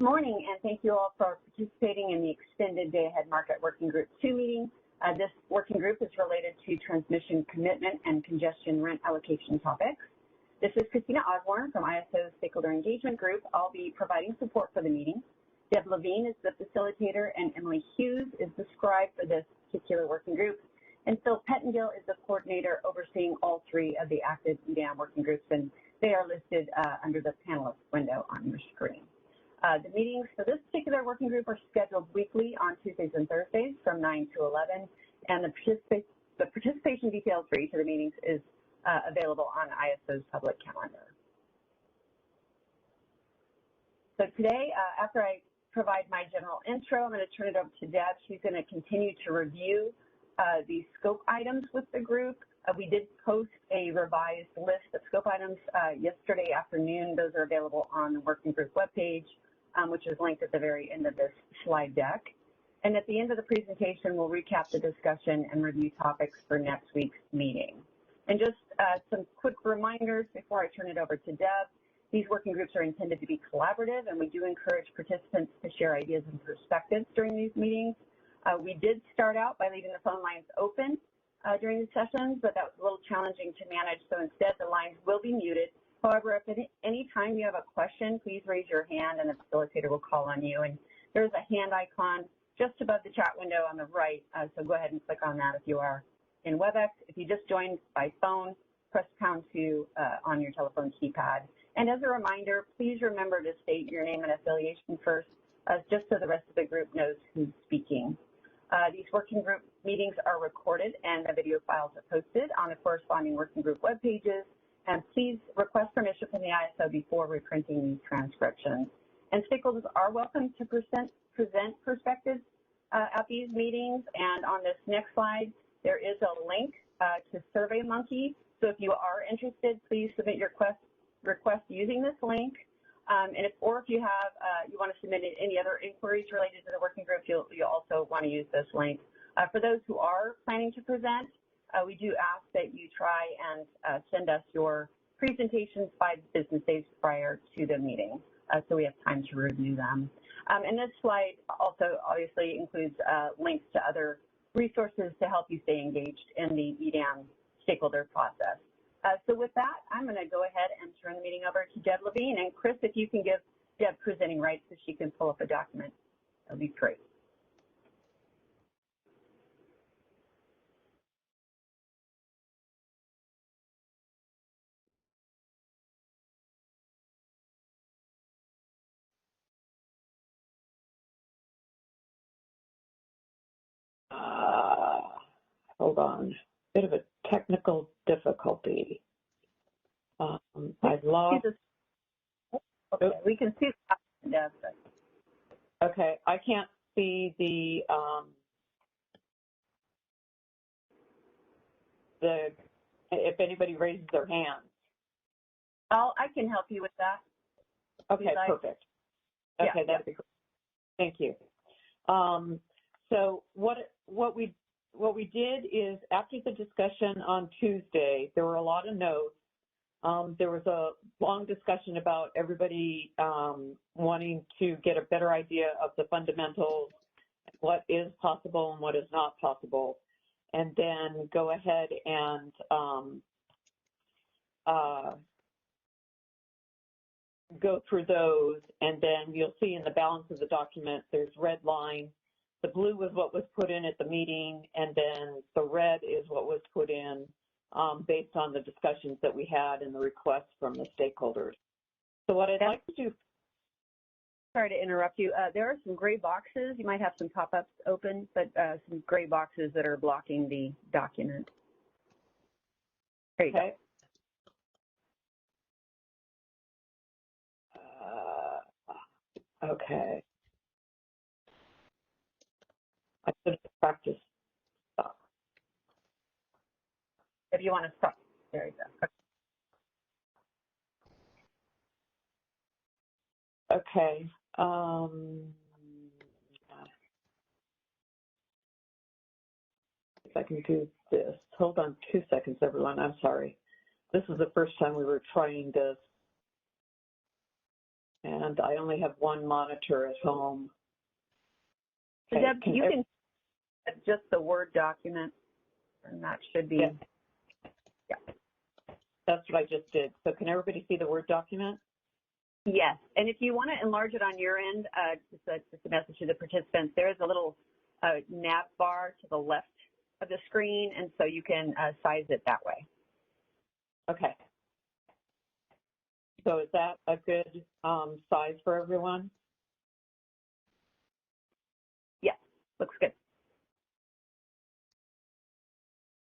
Good morning, and thank you all for participating in the Extended Day Ahead Market Working Group 2 meeting. This working group is related to transmission commitment and congestion rent allocation topics. This is Christina Osborne from ISO's Stakeholder Engagement Group. I'll be providing support for the meeting. Deb Levine is the facilitator, and Emily Hughes is the scribe for this particular working group. And Phil Pettengill is the coordinator overseeing all three of the active EDAM working groups, and they are listed under the panelist window on your screen. The meetings for this particular working group are scheduled weekly on Tuesdays and Thursdays from 9 to 11, and the participation details for each of the meetings is available on ISO's public calendar. So today, after I provide my general intro, I'm going to turn it over to Deb. She's going to continue to review the scope items with the group. We did post a revised list of scope items yesterday afternoon. Those are available on the working group webpage, which is linked at the very end of this slide deck. And at the end of the presentation, we'll recap the discussion and review topics for next week's meeting. And just some quick reminders before I turn it over to Deb. These working groups are intended to be collaborative, and we do encourage participants to share ideas and perspectives during these meetings. We did start out by leaving the phone lines open during the sessions, but that was a little challenging to manage, so instead the lines will be muted. However, if at any time you have a question, please raise your hand and the facilitator will call on you. And there's a hand icon just above the chat window on the right, so go ahead and click on that if you are in WebEx. If you just joined by phone, press #2 on your telephone keypad. And as a reminder, please remember to state your name and affiliation first, just so the rest of the group knows who's speaking. These working group meetings are recorded and the video files are posted on the corresponding working group web pages. And please request permission from the ISO before reprinting these transcriptions. And stakeholders are welcome to present perspectives at these meetings. And on this next slide, there is a link to Surveymonkey. So if you are interested, please submit your request using this link. And if you have you want to submit any other inquiries related to the working group, you'll also want to use this link. For those who are planning to present, we do ask that you try and send us your presentations 5 business days prior to the meeting, so we have time to review them. And this slide also obviously includes links to other resources to help you stay engaged in the EDAM stakeholder process. So with that, I'm going to go ahead and turn the meeting over to Deb Levine. And Chris, if you can give Deb presenting rights so she can pull up a document, that would be great. Hold on, bit of a technical difficulty. I've lost. Okay, we can see that. Okay, I can't see the if anybody raises their hand. I can help you with that. Okay, perfect. Okay, yeah, that'd be great. Thank you. So what we did is, after the discussion on Tuesday, there were a lot of notes. There was a long discussion about everybody wanting to get a better idea of the fundamentals, what is possible and what is not possible, and then go ahead and go through those. And then you'll see in the balance of the document, there's red line. The blue was what was put in at the meeting, and then the red is what was put in based on the discussions that we had and the requests from the stakeholders. So what I'd like to do. Sorry to interrupt you. There are some gray boxes. You might have some pop-ups open, but some gray boxes that are blocking the document. There you go. Okay. I should practice. If you want to stop, there you go. Okay. If I can do this. Hold on 2 seconds, everyone. I'm sorry. This is the first time we were trying this And I only have one monitor at home. So Okay. Deb, you can just the Word document, and that should be. Yeah. That's what I just did. So can everybody see the Word document? Yes, and if you want to enlarge it on your end, just a message to the participants, there is a little nav bar to the left of the screen, and so you can size it that way. Okay. So is that a good size for everyone? Yes, looks good.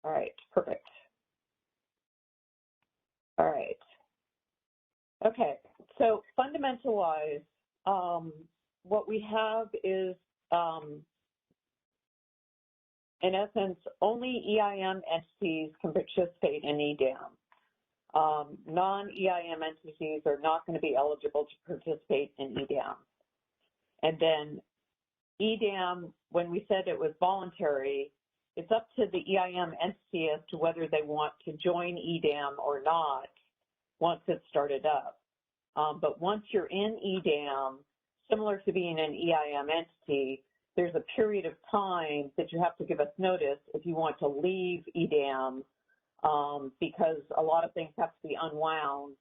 All right, perfect. All right. Okay, so fundamental-wise, what we have is, in essence, only EIM entities can participate in EDAM. Non-EIM entities are not going to be eligible to participate in EDAM. And then EDAM, when we said it was voluntary, it's up to the EIM entity as to whether they want to join EDAM or not once it's started up. But once you're in EDAM, similar to being an EIM entity, there's a period of time that you have to give us notice if you want to leave EDAM, because a lot of things have to be unwound,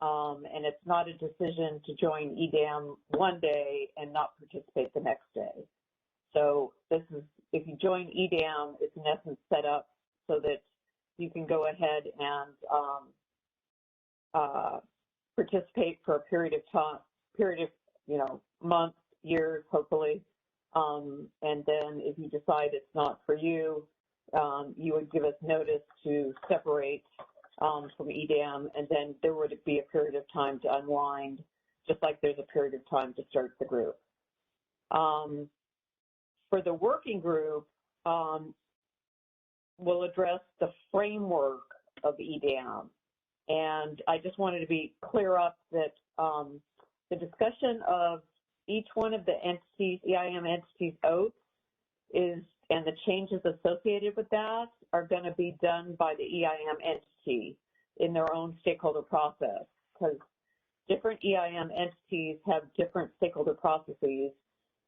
and it's not a decision to join EDAM one day and not participate the next day. So this is, if you join EDAM, it's in essence set up so that you can go ahead and participate for a period of time, months, years, hopefully. And then if you decide it's not for you, you would give us notice to separate from EDAM, and then there would be a period of time to unwind, just like there's a period of time to start the group. For the working group, we'll address the framework of EDAM. And I just wanted to be clear up that the discussion of each one of the entities, EIM entities' oaths, and the changes associated with that are going to be done by the EIM entity in their own stakeholder process, because different EIM entities have different stakeholder processes,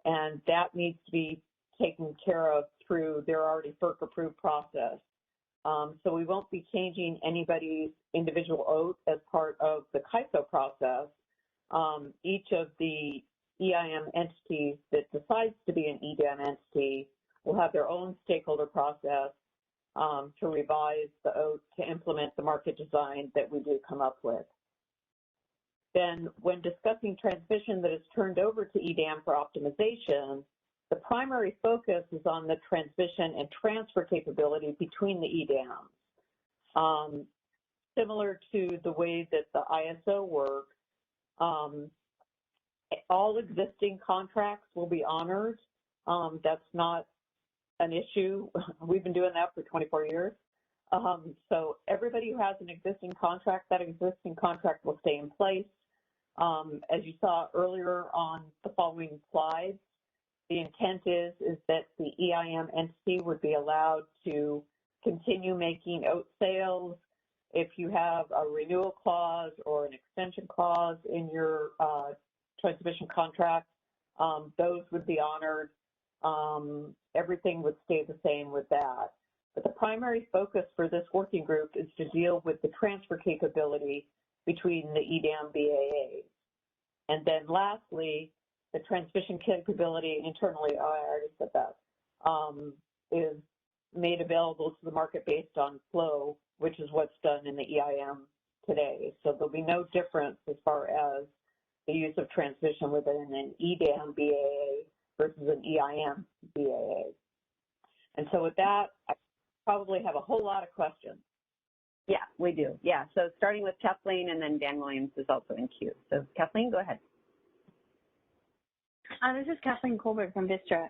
and that needs to be taken care of through their already FERC-approved process. So we won't be changing anybody's individual oath as part of the CAISO process. Each of the EIM entities that decides to be an EDAM entity will have their own stakeholder process to revise the oath to implement the market design that we do come up with. Then when discussing transmission that is turned over to EDAM for optimization, the primary focus is on the transmission and transfer capability between the EDAMs. Similar to the way that the ISO works, all existing contracts will be honored. That's not an issue. We've been doing that for 24 years. So everybody who has an existing contract, that existing contract will stay in place. As you saw earlier on the following slides, the intent is that the EIM entity would be allowed to continue making oat sales. If you have a renewal clause or an extension clause in your transmission contract, those would be honored. Everything would stay the same with that. But the primary focus for this working group is to deal with the transfer capability between the EDAM BAAs. And then lastly, the transmission capability internally, I already said that, is made available to the market based on flow, which is what's done in the EIM today. So there'll be no difference as far as the use of transmission within an EDAM BAA versus an EIM BAA. And so with that, I probably have a whole lot of questions. Yeah, we do. Yeah, so starting with Kathleen, and then Dan Williams is also in queue. So Kathleen, go ahead. This is Kathleen Colbert from Vistra.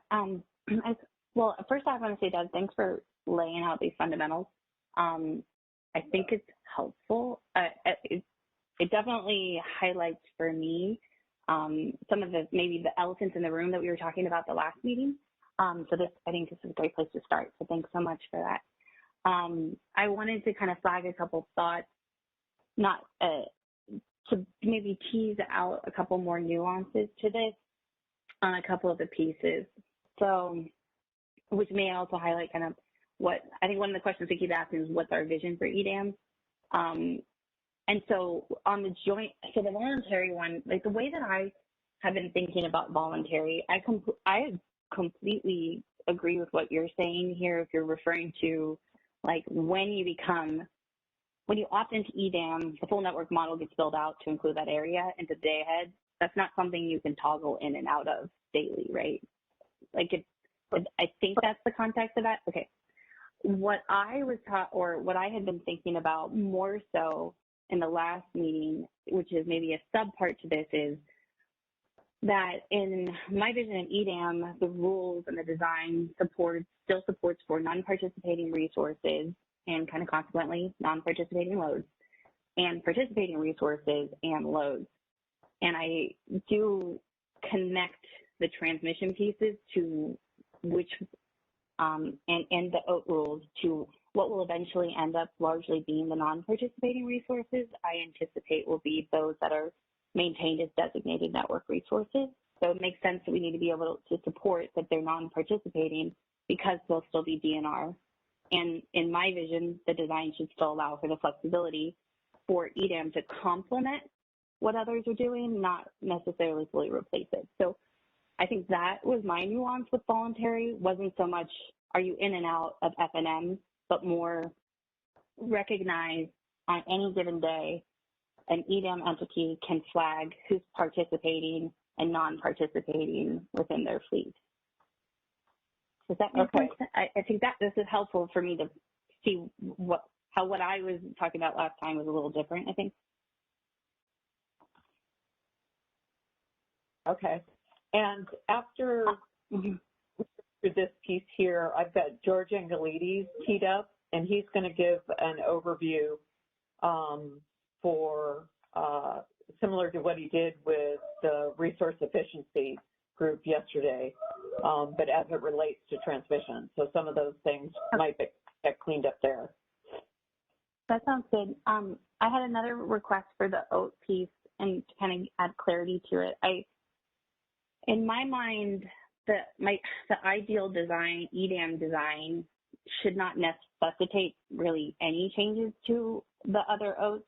Well, first I want to say, Doug, thanks for laying out these fundamentals. I think it's helpful. It definitely highlights for me some of maybe the elephants in the room that we were talking about the last meeting. So I think this is a great place to start. So thanks so much for that. I wanted to kind of flag a couple thoughts, not to maybe tease out a couple more nuances to this on a couple of the pieces. So, which may also highlight kind of what, I think one of the questions we keep asking is what's our vision for EDAM? And so on the joint, so the voluntary one, like the way that I have been thinking about voluntary, I completely agree with what you're saying here. If you're referring to like when you opt into EDAM, the full network model gets built out to include that area into day ahead. That's not something you can toggle in and out of daily, right? Like I think that's the context of that. Okay. What I was taught, or what I had been thinking about more so in the last meeting, which is maybe a subpart to this, is that in my vision in EDAM, the rules and the design still supports for non-participating resources and kind of consequently non-participating loads, and participating resources and loads. And I do connect the transmission pieces to which, and the OAT rules to what will eventually end up largely being the non-participating resources. I anticipate will be those that are maintained as designated network resources. So it makes sense that we need to be able to support that they're non-participating because they'll still be DNR. And in my vision, the design should still allow for the flexibility for EDAM to complement what others are doing, not necessarily fully replace it. So I think that was my nuance with voluntary. Wasn't so much are you in and out of FNM, but more recognize on any given day an EDAM entity can flag who's participating and non-participating within their fleet. Does that make sense? I think that this is helpful for me to see how what I was talking about last time was a little different, I think. Okay. And after this piece here, I've got George Angelides teed up, and he's going to give an overview for similar to what he did with the resource efficiency group yesterday, but as it relates to transmission. So some of those things might get cleaned up there. That sounds good. I had another request for the OAT piece and to kind of add clarity to it. In my mind, the ideal design, EDAM design, should not necessitate really any changes to the other OATs.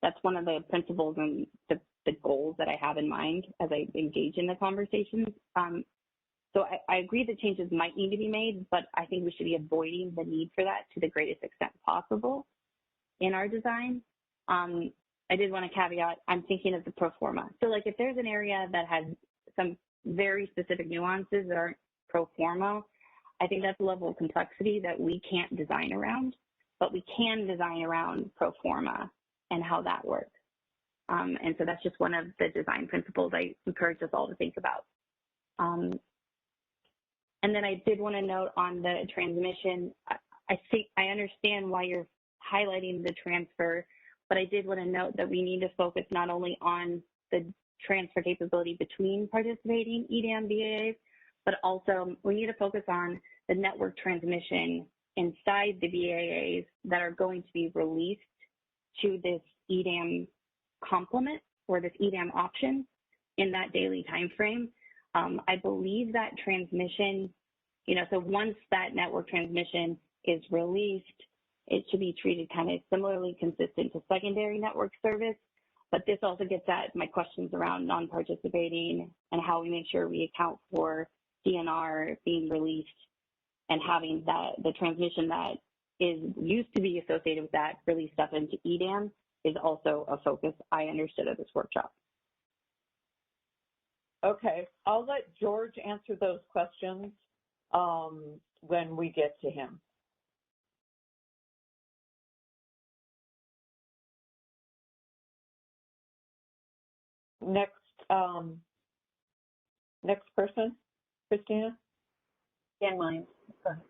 That's one of the principles and the goals that I have in mind as I engage in the conversations. So I agree that changes might need to be made, but I think we should be avoiding the need for that to the greatest extent possible in our design. I did want to caveat, I'm thinking of the pro forma. So like if there's an area that has some very specific nuances that aren't pro forma, I think that's a level of complexity that we can't design around, but we can design around pro forma and how that works. And so that's just one of the design principles I encourage us all to think about. And then I did want to note on the transmission, I think I understand why you're highlighting the transfer, but I did want to note that we need to focus not only on the transfer capability between participating EDAM BAAs, but also we need to focus on the network transmission inside the BAAs that are going to be released to this EDAM complement or this EDAM option in that daily time frame. I believe that transmission, so once that network transmission is released, it should be treated kind of similarly consistent to secondary network service. But this also gets at my questions around non-participating and how we make sure we account for DNR being released and having the transmission that is used to be associated with that released up into EDAM is also a focus I understood at this workshop. Okay, I'll let George answer those questions when we get to him. Next person, Christina? Dan Williams. Go ahead.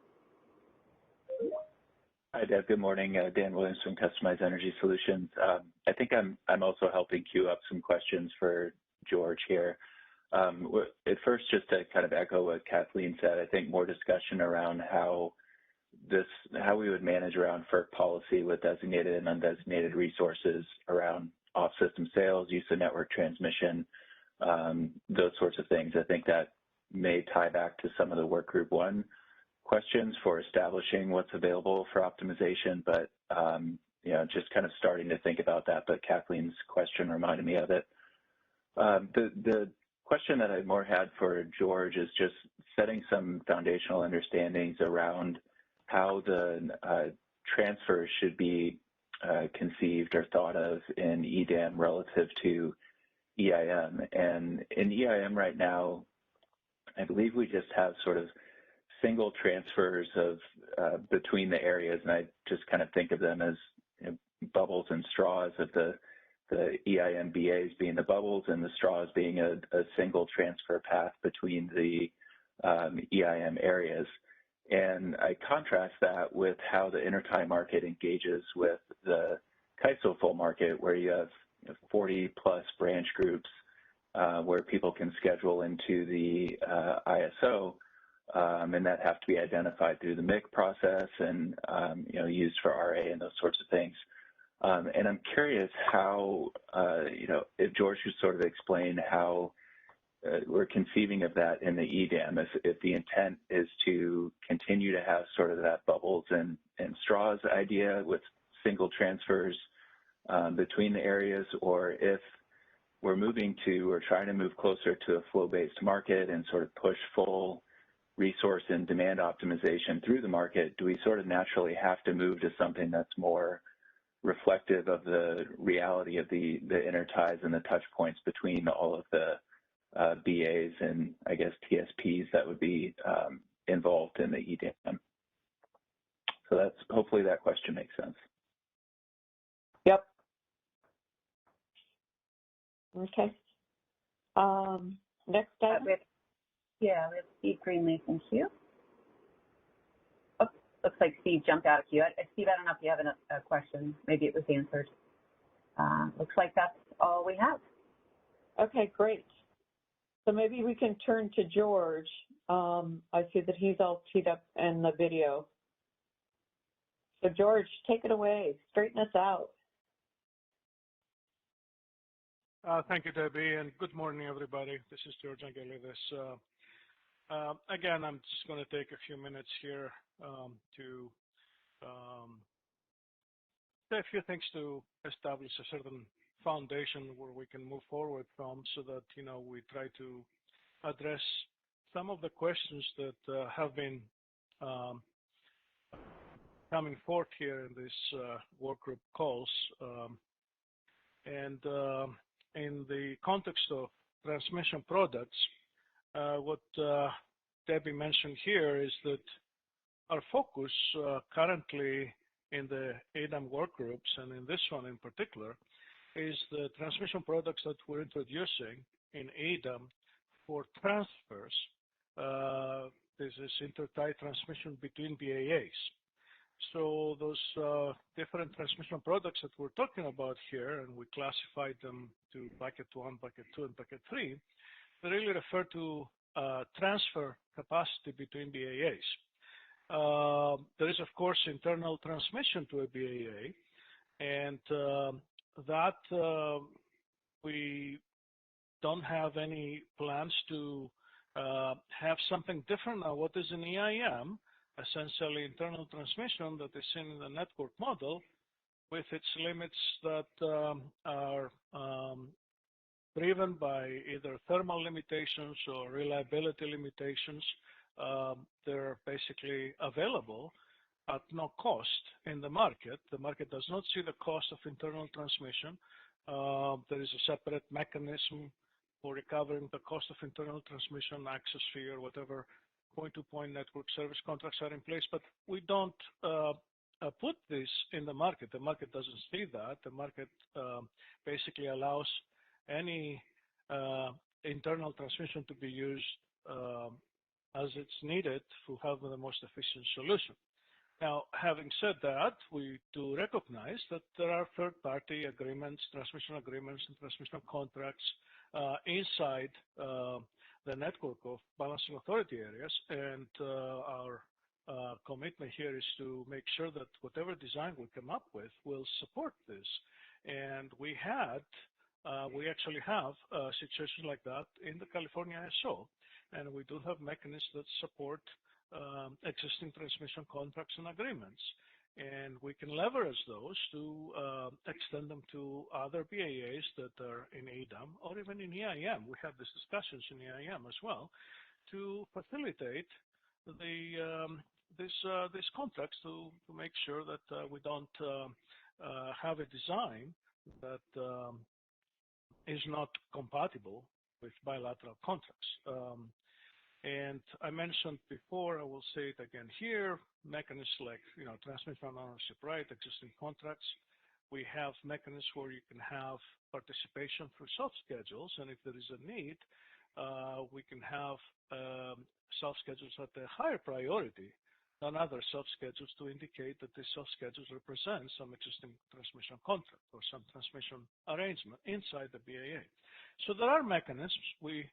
Hi, Deb. Good morning. Dan Williams from Customized Energy Solutions. I think I'm also helping queue up some questions for George here. At first, just to kind of echo what Kathleen said, I think more discussion around how we would manage around FERC policy with designated and undesignated resources around off-system sales, use of network transmission, those sorts of things. I think that may tie back to some of the work group 1 questions for establishing what's available for optimization, but you know, just kind of starting to think about that, but Kathleen's question reminded me of it. The question that I more had for George is just setting some foundational understandings around how the transfer should be conceived or thought of in EDAM relative to EIM. And in EIM right now, I believe we just have sort of single transfers of between the areas, and I just kind of think of them as, you know, bubbles and straws, of the EIM BAs being the bubbles and the straws being a single transfer path between the EIM areas. And I contrast that with how the intertie market engages with the CAISO full market, where you have 40 plus branch groups where people can schedule into the ISO, and that have to be identified through the MIC process and you know, used for RA and those sorts of things. And I'm curious how, you know, if George could sort of explain how we're conceiving of that in the EDAM, if the intent is to continue to have sort of that bubbles and straws idea with single transfers between the areas, or if we're moving to or trying to move closer to a flow-based market and sort of push full resource and demand optimization through the market, do we sort of naturally have to move to something that's more reflective of the reality of the interties and the touch points between all of the BAs and, I guess, TSPs that would be involved in the EDAM? So that's, hopefully that question makes sense. Yep. Okay. Next up. We have Steve Greenlee. Thank you. Oh, looks like Steve jumped out of queue. Steve, I don't know if you have a question. Maybe it was answered. Looks like that's all we have. Okay, great. So maybe we can turn to George. I see that he's all teed up in the video. So George, take it away. Straighten us out. Thank you, Debbie, and good morning, everybody. This is George Angelidis. Again, I'm just going to take a few minutes here to say a few things to establish a certain foundation where we can move forward from, so that, you know, we try to address some of the questions that have been coming forth here in this work group calls. And in the context of transmission products, what Debbie mentioned here is that our focus currently in the EDAM work groups, and in this one in particular, is the transmission products that we're introducing in EDAM for transfers. This is intertie transmission between BAAs. So those different transmission products that we're talking about here, and we classified them to bucket 1, bucket 2, and bucket 3, they really refer to transfer capacity between BAAs. There is, of course, internal transmission to a BAA, and that we don't have any plans to have something different now. What is in EIM, essentially internal transmission that is seen in the network model, with its limits that are driven by either thermal limitations or reliability limitations. They're basically available at no cost in the market. The market does not see the cost of internal transmission. There is a separate mechanism for recovering the cost of internal transmission, access fee, or whatever point-to-point network service contracts are in place, but we don't put this in the market. The market doesn't see that. The market basically allows any internal transmission to be used as it's needed to have the most efficient solution. Now, having said that, we do recognize that there are third-party agreements, transmission agreements, and transmission contracts inside the network of balancing authority areas, and our commitment here is to make sure that whatever design we come up with will support this. And we actually have situations like that in the California ISO, and we do have mechanisms that support existing transmission contracts and agreements. And we can leverage those to extend them to other BAAs that are in EDAM or even in EIM. We have these discussions in EIM as well to facilitate these contracts to make sure that we don't have a design that is not compatible with bilateral contracts. And I mentioned before, I will say it again here, mechanisms like, transmission ownership right, existing contracts. We have mechanisms where you can have participation through self-schedules, and if there is a need, we can have self-schedules at a higher priority than other self-schedules to indicate that these self-schedules represent some existing transmission contract or some transmission arrangement inside the BAA. So there are mechanisms. We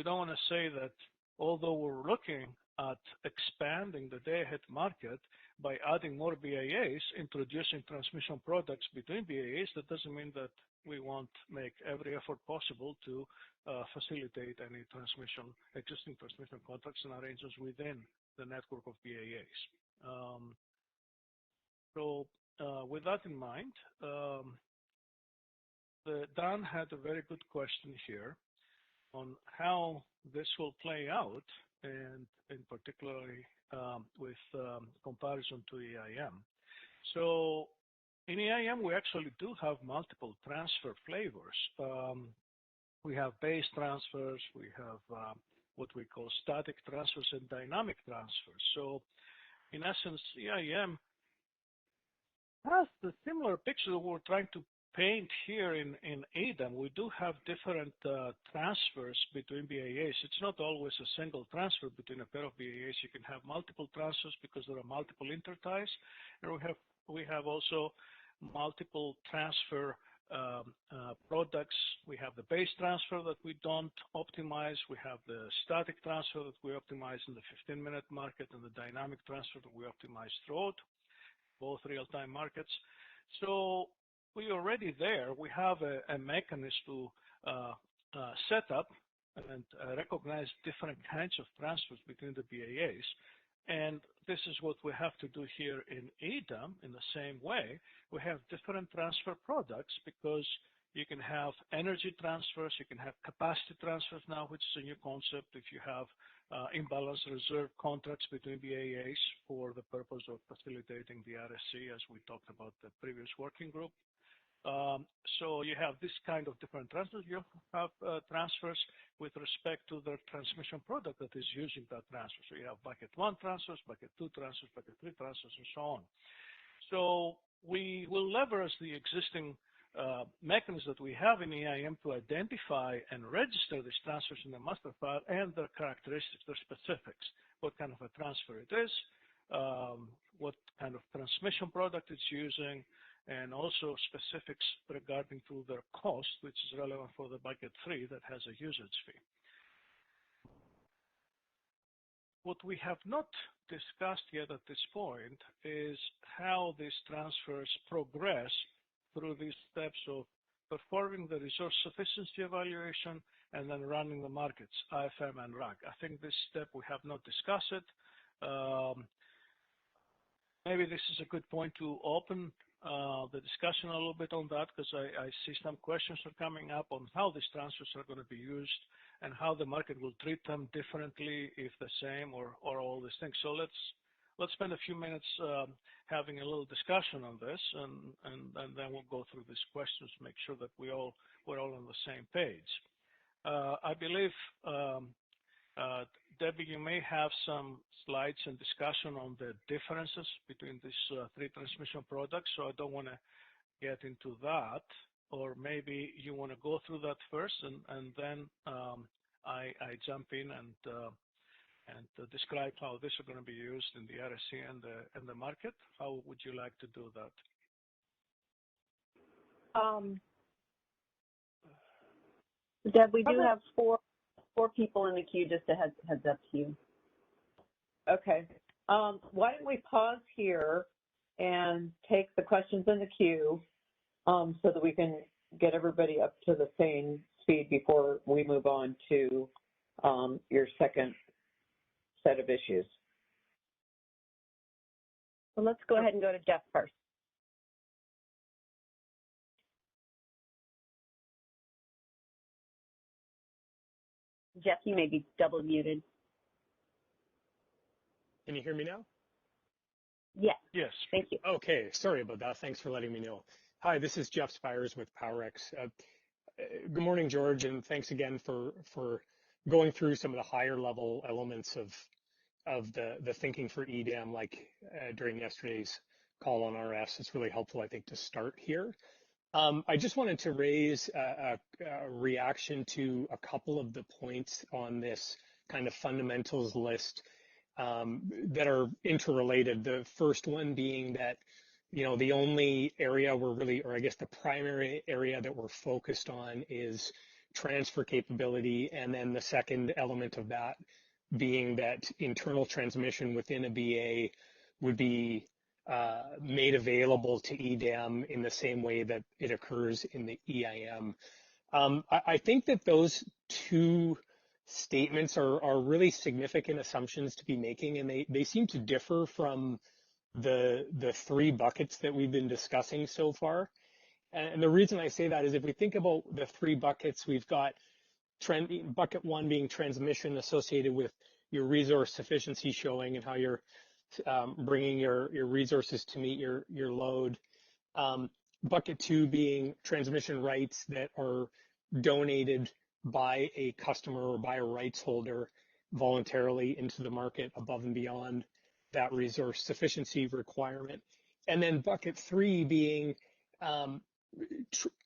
don't want to say that although we're looking at expanding the day-ahead market by adding more BAAs, introducing transmission products between BAAs, that doesn't mean that we won't make every effort possible to facilitate any existing transmission contracts and arrangements within the network of BAAs. So with that in mind, Dan had a very good question here on how this will play out, and in particularly with comparison to EIM. So in EIM, we actually do have multiple transfer flavors. We have base transfers, we have what we call static transfers and dynamic transfers. So in essence, EIM has the similar picture that we're trying to paint here in EDAM. We do have different transfers between BAAs. It's not always a single transfer between a pair of BAAs. You can have multiple transfers because there are multiple interties, and we have also multiple transfer products. We have the base transfer that we don't optimize. We have the static transfer that we optimize in the 15-minute market, and the dynamic transfer that we optimize throughout both real-time markets. So we already there. We have a mechanism to set up and recognize different kinds of transfers between the BAAs. And this is what we have to do here in EDAM in the same way. We have different transfer products because you can have energy transfers, you can have capacity transfers now, which is a new concept if you have imbalance reserve contracts between BAAs for the purpose of facilitating the RSC, as we talked about the previous working group. So you have this kind of different transfers. You have transfers with respect to the transmission product that is using that transfer. So you have bucket 1 transfers, bucket 2 transfers, bucket 3 transfers, and so on. So we will leverage the existing mechanisms that we have in EIM to identify and register these transfers in the master file and their characteristics, their specifics, what kind of a transfer it is, what kind of transmission product it's using, and also specifics regarding to their cost, which is relevant for the bucket 3 that has a usage fee. What we have not discussed yet at this point is how these transfers progress through these steps of performing the resource sufficiency evaluation and then running the markets, IFM and RAG. I think this step we have not discussed it. Maybe this is a good point to open the discussion a little bit on that, because I see some questions are coming up on how these transfers are going to be used and how the market will treat them differently, if the same, or all these things. So let's spend a few minutes having a little discussion on this, and then we'll go through these questions, make sure that we're all on the same page. I believe Debbie, you may have some slides and discussion on the differences between these 3 transmission products, so I don't want to get into that. Or maybe you want to go through that first, and then I jump in and describe how this is going to be used in the RSC and the market. How would you like to do that? Deb, we do have four people in the queue, just a heads up to you. Okay. Why don't we pause here and take the questions in the queue. so that we can get everybody up to the same speed before we move on to your second set of issues. So let's go ahead and go to Jeff first. Jeff, you may be double muted. Can you hear me now? Yes. Yes. Thank you. Okay, sorry about that. Thanks for letting me know. Hi, this is Jeff Spires with PowerX. Good morning, George, and thanks again for going through some of the higher level elements of the thinking for EDAM, like during yesterday's call on RS. It's really helpful, I think, to start here. I just wanted to raise a reaction to a couple of the points on this kind of fundamentals list that are interrelated. The first one being that, the only area we're really, or I guess the primary area that we're focused on is transfer capability. And then the second element of that being that internal transmission within a BA would be made available to EDAM in the same way that it occurs in the EIM. I think that those two statements are really significant assumptions to be making, and they seem to differ from the three buckets that we've been discussing so far. And the reason I say that is if we think about the three buckets, we've got bucket one being transmission associated with your resource sufficiency showing and how you're bringing your resources to meet your load. Bucket two being transmission rights that are donated by a customer or by a rights holder voluntarily into the market above and beyond that resource sufficiency requirement. And then bucket three being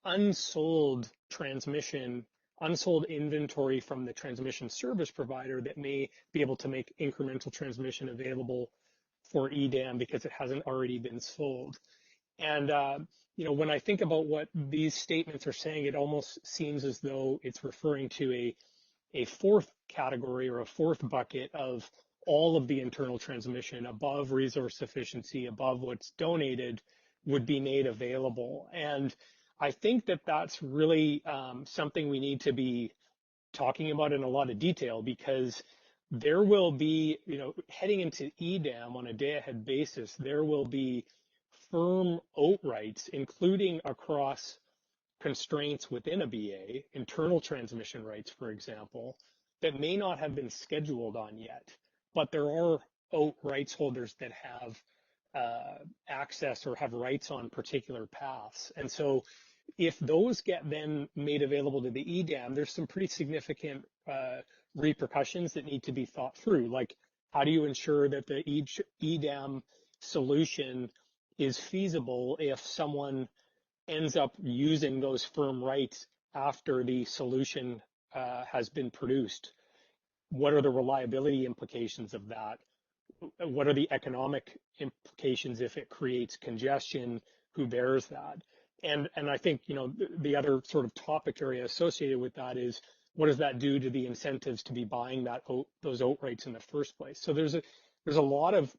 unsold transmission, unsold inventory from the transmission service provider that may be able to make incremental transmission available for EDAM because it hasn't already been sold. And, when I think about what these statements are saying, it almost seems as though it's referring to a fourth category or a fourth bucket of all of the internal transmission above resource sufficiency, above what's donated, would be made available. And I think that that's really something we need to be talking about in a lot of detail, because there will be, heading into EDAM on a day-ahead basis, there will be firm OAT rights, including across constraints within a BA, internal transmission rights, for example, that may not have been scheduled on yet. But there are OAT rights holders that have access or have rights on particular paths. And so if those get then made available to the EDAM, there's some pretty significant repercussions that need to be thought through. Like, how do you ensure that the EDAM solution is feasible if someone ends up using those firm rights after the solution has been produced? What are the reliability implications of that? What are the economic implications if it creates congestion? Who bears that? And I think, the other sort of topic area associated with that is, what does that do to the incentives to be buying those OAT rights in the first place? So there's a lot of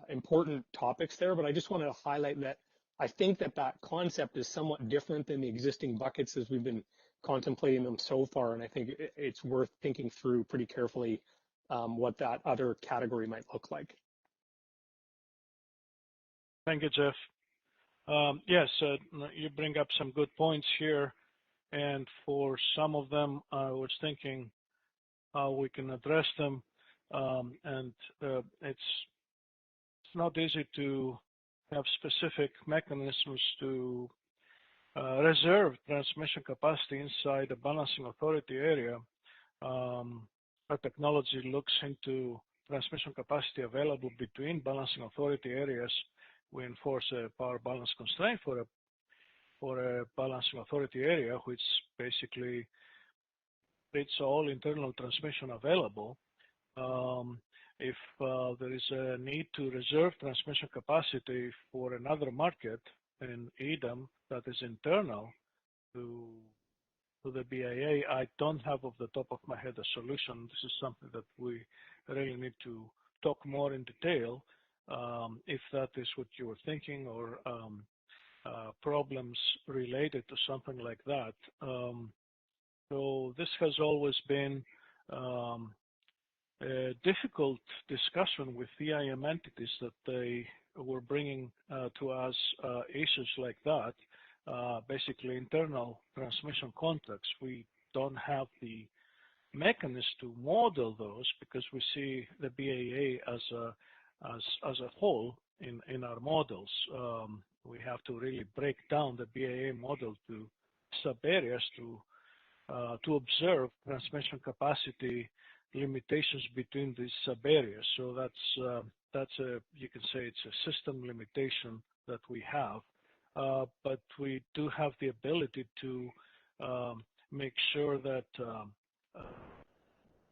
important topics there, but I just want to highlight that I think that concept is somewhat different than the existing buckets as we've been contemplating them so far, and I think it's worth thinking through pretty carefully what that other category might look like. Thank you, Jeff. Yes, you bring up some good points here, and for some of them, I was thinking how we can address them, and it's not easy to have specific mechanisms to reserve transmission capacity inside the balancing authority area. Our technology looks into transmission capacity available between balancing authority areas. We enforce a power balance constraint for a balancing authority area, which basically treats all internal transmission available. If there is a need to reserve transmission capacity for another market in EDAM that is internal to the BIA, I don't have off the top of my head a solution. This is something that we really need to talk more in detail, if that is what you were thinking, or problems related to something like that. So this has always been a difficult discussion with EIM entities that they were bringing to us issues like that, basically internal transmission contracts. We don't have the mechanism to model those because we see the BAA as a whole in our models. We have to really break down the BAA model to sub-areas to observe transmission capacity limitations between these sub-areas. So that's you can say it's a system limitation that we have, but we do have the ability to make sure that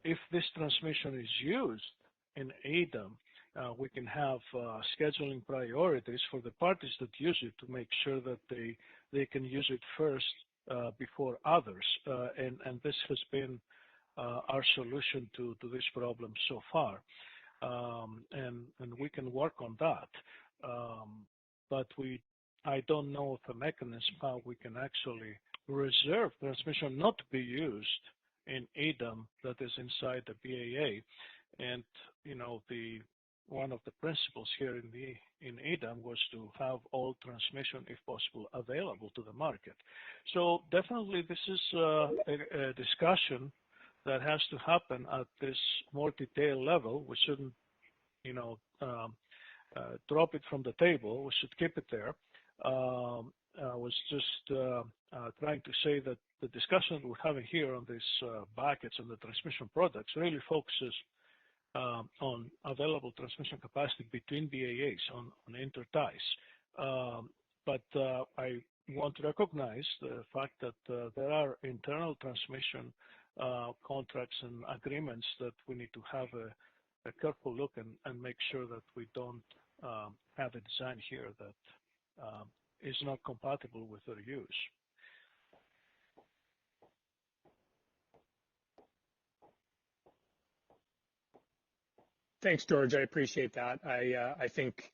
if this transmission is used in EDAM, we can have scheduling priorities for the parties that use it to make sure that they can use it first before others. And this has been our solution to this problem so far. And we can work on that. But I don't know of a mechanism how we can actually reserve transmission not to be used in EDAM that is inside the BAA. And, you know, one of the principles here in EDAM was to have all transmission, if possible, available to the market. So definitely this is a discussion that has to happen at this more detailed level. We shouldn't, you know, drop it from the table. We should keep it there. I was just trying to say that the discussion we're having here on these buckets and the transmission products really focuses on available transmission capacity between BAAs on interties. But I want to recognize the fact that there are internal transmission contracts and agreements that we need to have a careful look and make sure that we don't have a design here that is not compatible with their use. Thanks, George. I appreciate that. I think,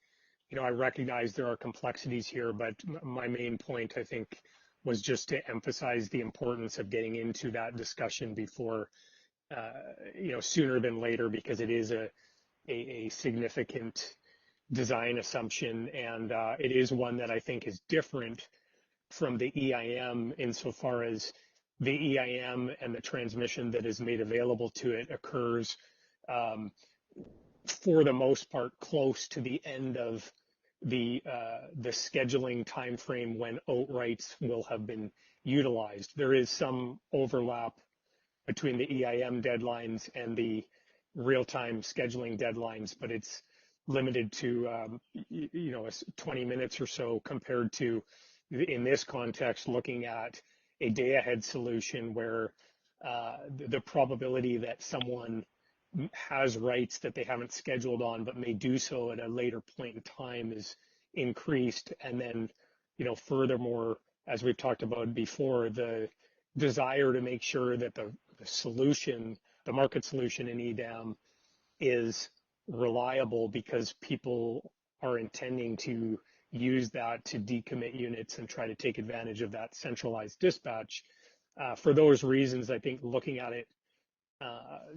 you know, I recognize there are complexities here, but my main point, I think, was just to emphasize the importance of getting into that discussion before, you know, sooner than later, because it is a significant design assumption, and it is one that I think is different from the EIM insofar as the EIM and the transmission that is made available to it occurs for the most part close to the end of the scheduling time frame when OAT rights will have been utilized. There is some overlap between the EIM deadlines and the real-time scheduling deadlines, but it's limited to you know, 20 minutes or so compared to, in this context, looking at a day-ahead solution where the probability that someone has rights that they haven't scheduled on but may do so at a later point in time is increased. And then, you know, furthermore, as we've talked about before, the desire to make sure that the solution, the market solution in EDAM is reliable because people are intending to use that to decommit units and try to take advantage of that centralized dispatch. For those reasons, I think looking at it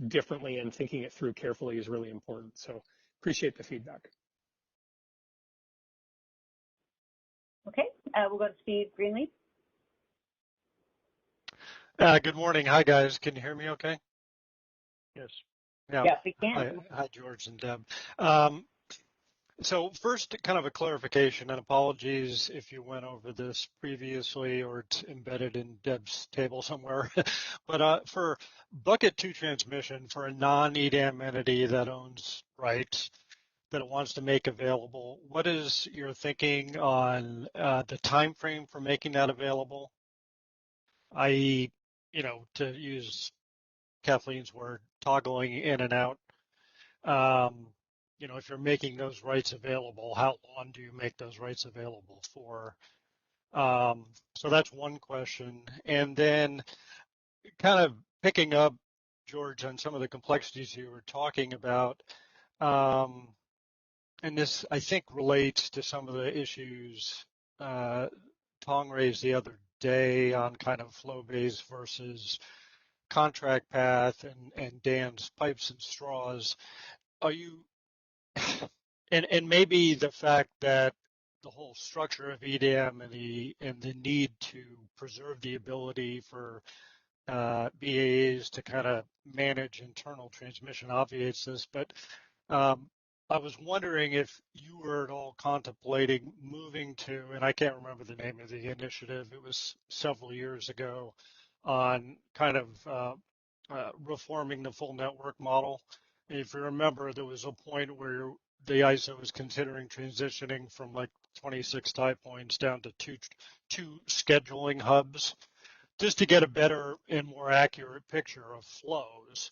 differently and thinking it through carefully is really important. So appreciate the feedback. Okay, we'll go to Steve Greenleaf. Good morning. Hi, guys. Can you hear me okay? Yes. Yeah. Yes, we can. Hi, George and Deb. So first, kind of a clarification, and apologies if you went over this previously or it's embedded in Deb's table somewhere. But for bucket 2 transmission, for a non-EDAM entity that owns rights that it wants to make available, what is your thinking on the time frame for making that available? I.e., you know, to use Kathleen's word, toggling in and out. You know, if you're making those rights available, how long do you make those rights available for? So that's one question. And then kind of picking up, George, on some of the complexities you were talking about, and this, I think, relates to some of the issues Tong raised the other day on kind of flow-based versus contract path and Dan's pipes and straws. Are you, and maybe the fact that the whole structure of EDAM and the need to preserve the ability for BAAs to kind of manage internal transmission obviates this, but I was wondering if you were at all contemplating moving to, and I can't remember the name of the initiative, it was several years ago, on kind of reforming the full network model. And if you remember, there was a point where the ISO was considering transitioning from like 26 tie points down to two scheduling hubs, just to get a better and more accurate picture of flows,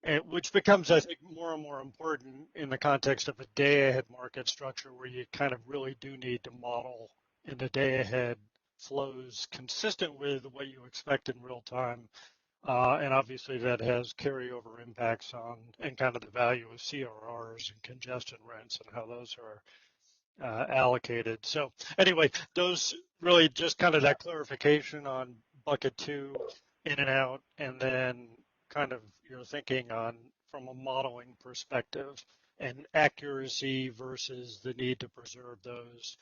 and which becomes, I think, more and more important in the context of a day-ahead market structure where you kind of really do need to model in the day-ahead flows consistent with what you expect in real time. And obviously that has carryover impacts on and kind of the value of CRRs and congestion rents and how those are allocated. So anyway, those really just kind of that clarification on bucket 2 in and out, and then kind of your thinking on from a modeling perspective and accuracy versus the need to preserve those,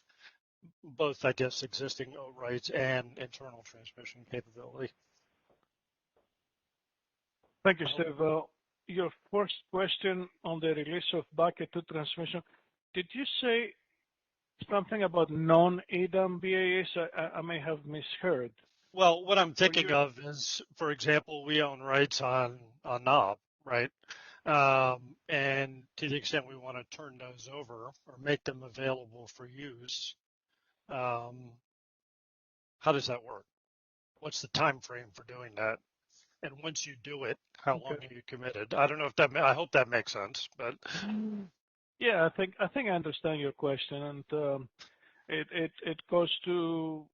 both I guess existing rights and internal transmission capability. Thank you, Steve. Your first question on the release of bucket 2 transmission, did you say something about non-EDAM BAAs? I may have misheard. Well, what I'm thinking of is, for example, we own rights on knob, right? And to the extent we want to turn those over or make them available for use, how does that work? What's the time frame for doing that? And once you do it, how long are you committed? I don't know if that. I hope that makes sense. But yeah, I think I understand your question, and it goes to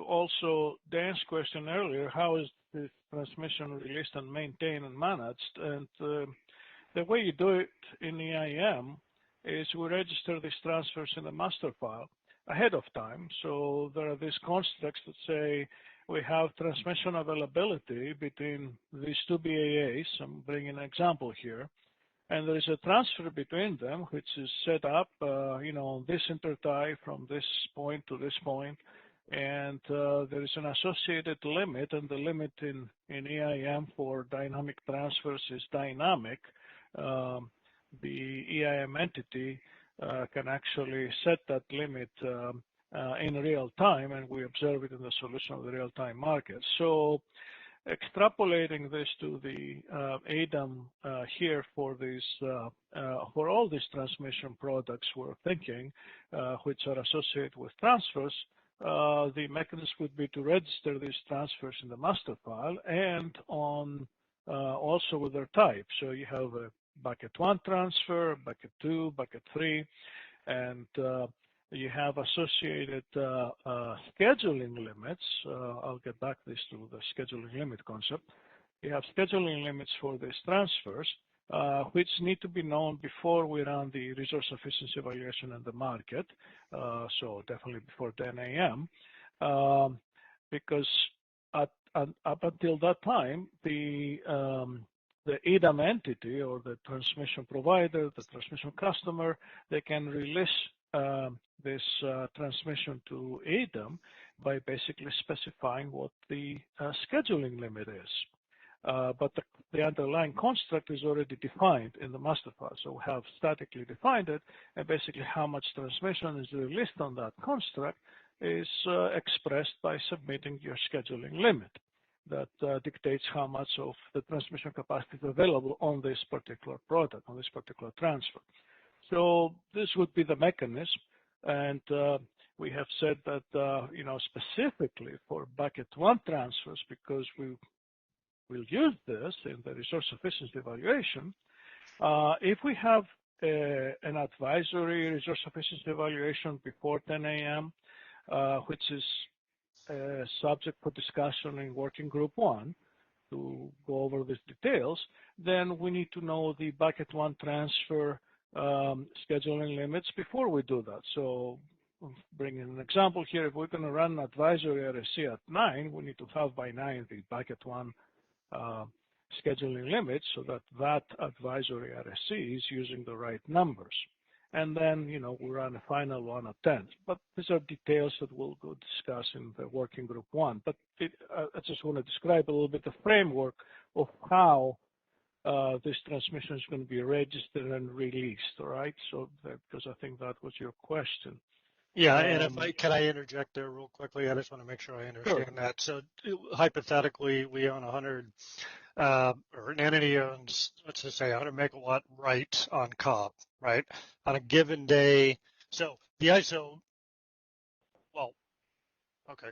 also Dan's question earlier. How is this transmission released and maintained and managed? And the way you do it in EIM is we register these transfers in the master file ahead of time. So there are these constructs that say we have transmission availability between these two BAAs. I'm bringing an example here. And there is a transfer between them, which is set up, on this intertie from this point to this point. And there is an associated limit, and the limit in EIM for dynamic transfers is dynamic. The EIM entity can actually set that limit in real time, and we observe it in the solution of the real-time market. So extrapolating this to the EDAM here for these for all these transmission products we're thinking, which are associated with transfers, the mechanism would be to register these transfers in the master file and on also with their type. So you have a bucket 1 transfer, bucket 2, bucket 3, and you have associated scheduling limits. I'll get back to this to the scheduling limit concept. You have scheduling limits for these transfers, which need to be known before we run the resource efficiency evaluation in the market, so definitely before 10 a.m. Because up until that time, the EDAM entity or the transmission provider, the transmission customer, they can release this transmission to EDAM by basically specifying what the scheduling limit is. But the underlying construct is already defined in the master file. So we have statically defined it, and basically how much transmission is released on that construct is expressed by submitting your scheduling limit. That dictates how much of the transmission capacity is available on this particular product, on this particular transfer. So this would be the mechanism, and we have said that specifically for bucket 1 transfers, because we will use this in the resource efficiency evaluation. If we have an advisory resource efficiency evaluation before 10 a.m., which is subject for discussion in working group 1 to go over these details, then we need to know the bucket 1 transfer scheduling limits before we do that. So bring in an example here. If we're going to run advisory RSC at 9, we need to have by 9 the bucket 1 scheduling limit so that advisory RSC is using the right numbers. And then, we run a final one at 10. But these are details that we'll go discuss in the working group 1. But I just want to describe a little bit the framework of how this transmission is going to be registered and released, all right? So, because I think that was your question. Yeah, and can I interject there real quickly? I just want to make sure I understand that. So hypothetically, we own 100, or an entity owns, let's just say 100 megawatt right on COP, right? On a given day, so the ISO, well, okay,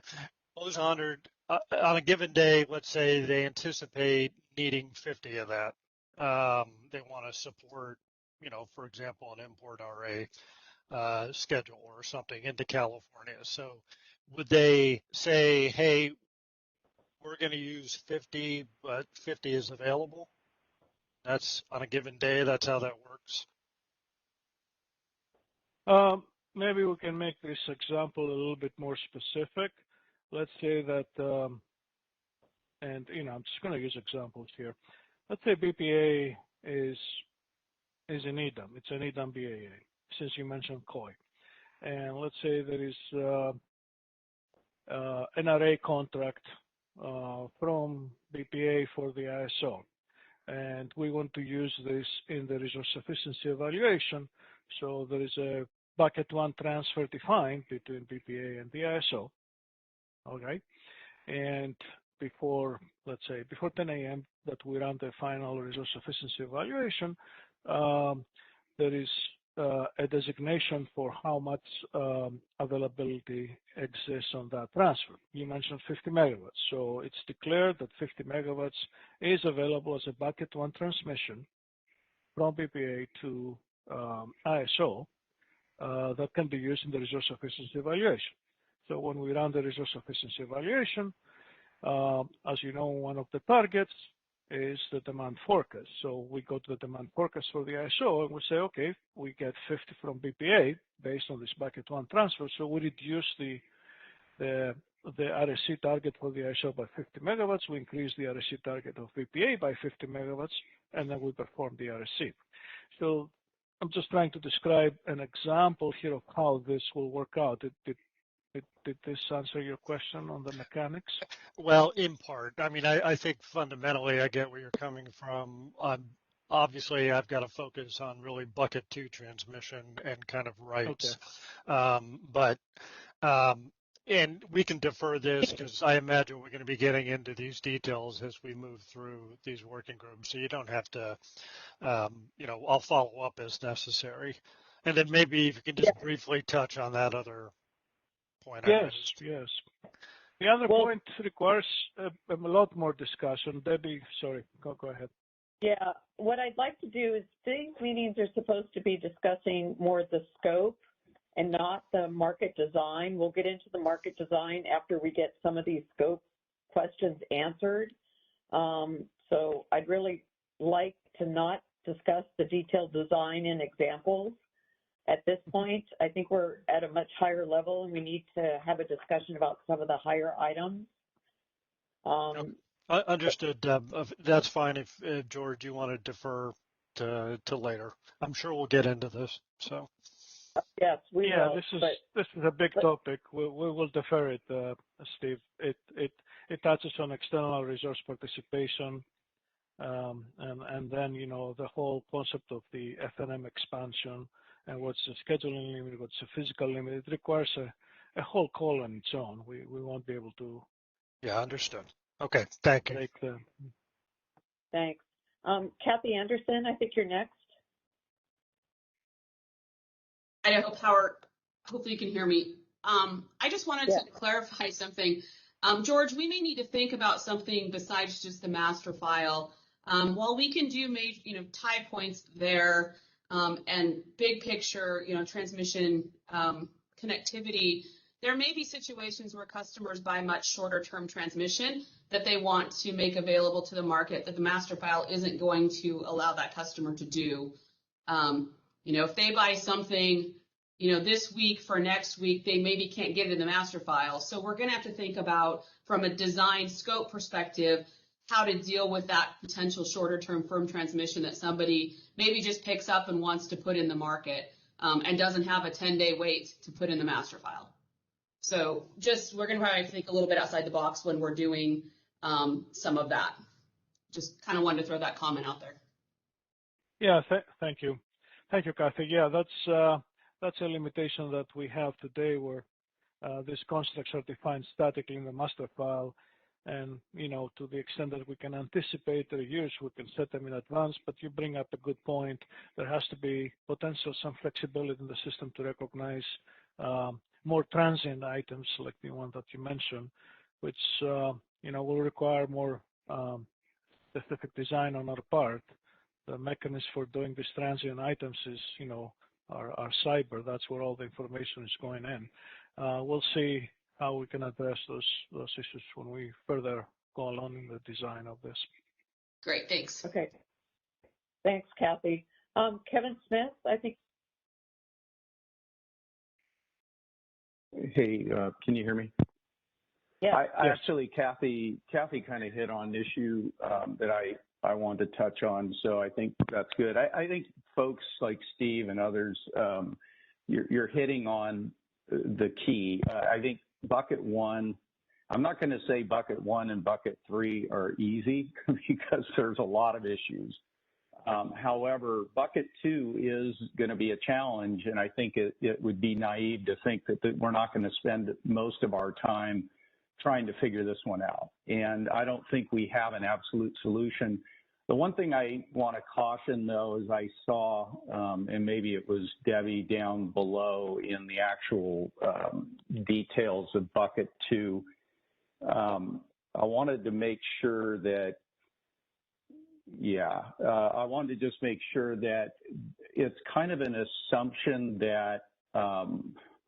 those 100, on a given day, let's say they anticipate needing 50 of that. They want to support, for example, an import RA schedule or something into California. So would they say, hey, we're going to use 50, but 50 is available? That's on a given day. That's how that works. Maybe we can make this example a little bit more specific. Let's say that, and I'm just going to use examples here. Let's say BPA is an EDAM. It's an EDAM BAA, since you mentioned COI. And let's say there is an array contract from BPA for the ISO. And we want to use this in the resource sufficiency evaluation. So there is a bucket 1 transfer defined between BPA and the ISO. Okay. And before 10 a.m. that we run the final resource sufficiency evaluation, there is a designation for how much availability exists on that transfer. You mentioned 50 megawatts. So it's declared that 50 megawatts is available as a bucket 1 transmission from BPA to ISO that can be used in the resource sufficiency evaluation. So when we run the resource sufficiency evaluation, as you know, one of the targets is the demand forecast. So we go to the demand forecast for the ISO and we say, okay, we get 50 from BPA based on this bucket 1 transfer. So we reduce the RSC target for the ISO by 50 megawatts. We increase the RSC target of BPA by 50 megawatts, and then we perform the RSC. So I'm just trying to describe an example here of how this will work out. Did this answer your question on the mechanics? Well, in part. I mean, I think fundamentally I get where you're coming from. Obviously, I've got to focus on really bucket 2 transmission and kind of rights. Okay. And we can defer this because I imagine we're going to be getting into these details as we move through these working groups. So you don't have to, I'll follow up as necessary. And then maybe if you can just briefly touch on that other point. Yes. The other point requires a lot more discussion. Debbie, sorry, go ahead. Yeah, what I'd like to do is these meetings are supposed to be discussing more the scope and not the market design. We'll get into the market design after we get some of these scope questions answered. So I'd really like to not discuss the detailed design and examples. At this point, I think we're at a much higher level and we need to have a discussion about some of the higher items. Understood, Deb. That's fine if George, you want to defer to later. I'm sure we'll get into this. So. Yes, we will. This is a big topic. We will defer it, Steve. It touches on external resource participation, and then the whole concept of the FNM expansion. And what's the scheduling limit, what's the physical limit. It requires a whole call on its own. We won't be able to. Yeah, understood. Okay, thank you. Thanks. Kathy Anderson, I think you're next. I hope, Howard, hopefully you can hear me. I just wanted to clarify something. George, we may need to think about something besides just the master file. While we can do tie points there, and big picture, transmission connectivity, there may be situations where customers buy much shorter term transmission that they want to make available to the market that the master file isn't going to allow that customer to do. If they buy something this week for next week, they maybe can't get it in the master file. So we're going to have to think about, from a design scope perspective, how to deal with that potential shorter term firm transmission that somebody maybe just picks up and wants to put in the market and doesn't have a 10-day wait to put in the master file. So we're going to probably think a little bit outside the box when we're doing some of that. Just kind of wanted to throw that comment out there. Yeah, thank you. Thank you, Kathy. Yeah, that's a limitation that we have today, where these constructs are defined statically in the master file. And, to the extent that we can anticipate their use, we can set them in advance. But you bring up a good point. There has to be some flexibility in the system to recognize more transient items like the one that you mentioned, which, will require more specific design on our part. The mechanism for doing these transient items is, our cyber. That's where all the information is going in. We'll see how we can address those issues when we further go along in the design of this. Great, thanks. Okay. Thanks, Kathy. Kevin Smith, I think. Hey, can you hear me? Yeah. Actually, Kathy kind of hit on an issue that I wanted to touch on, so I think that's good. I think folks like Steve and others, you're hitting on the key. I think bucket one, I'm not going to say bucket one and bucket three are easy because there's a lot of issues. However, bucket two is going to be a challenge, and I think it would be naive to think that we're not going to spend most of our time trying to figure this one out. And I don't think we have an absolute solution. The one thing I want to caution, though, is I saw, and maybe it was Debbie down below in the actual details of bucket two, I wanted to make sure that, I wanted to just make sure that it's kind of an assumption that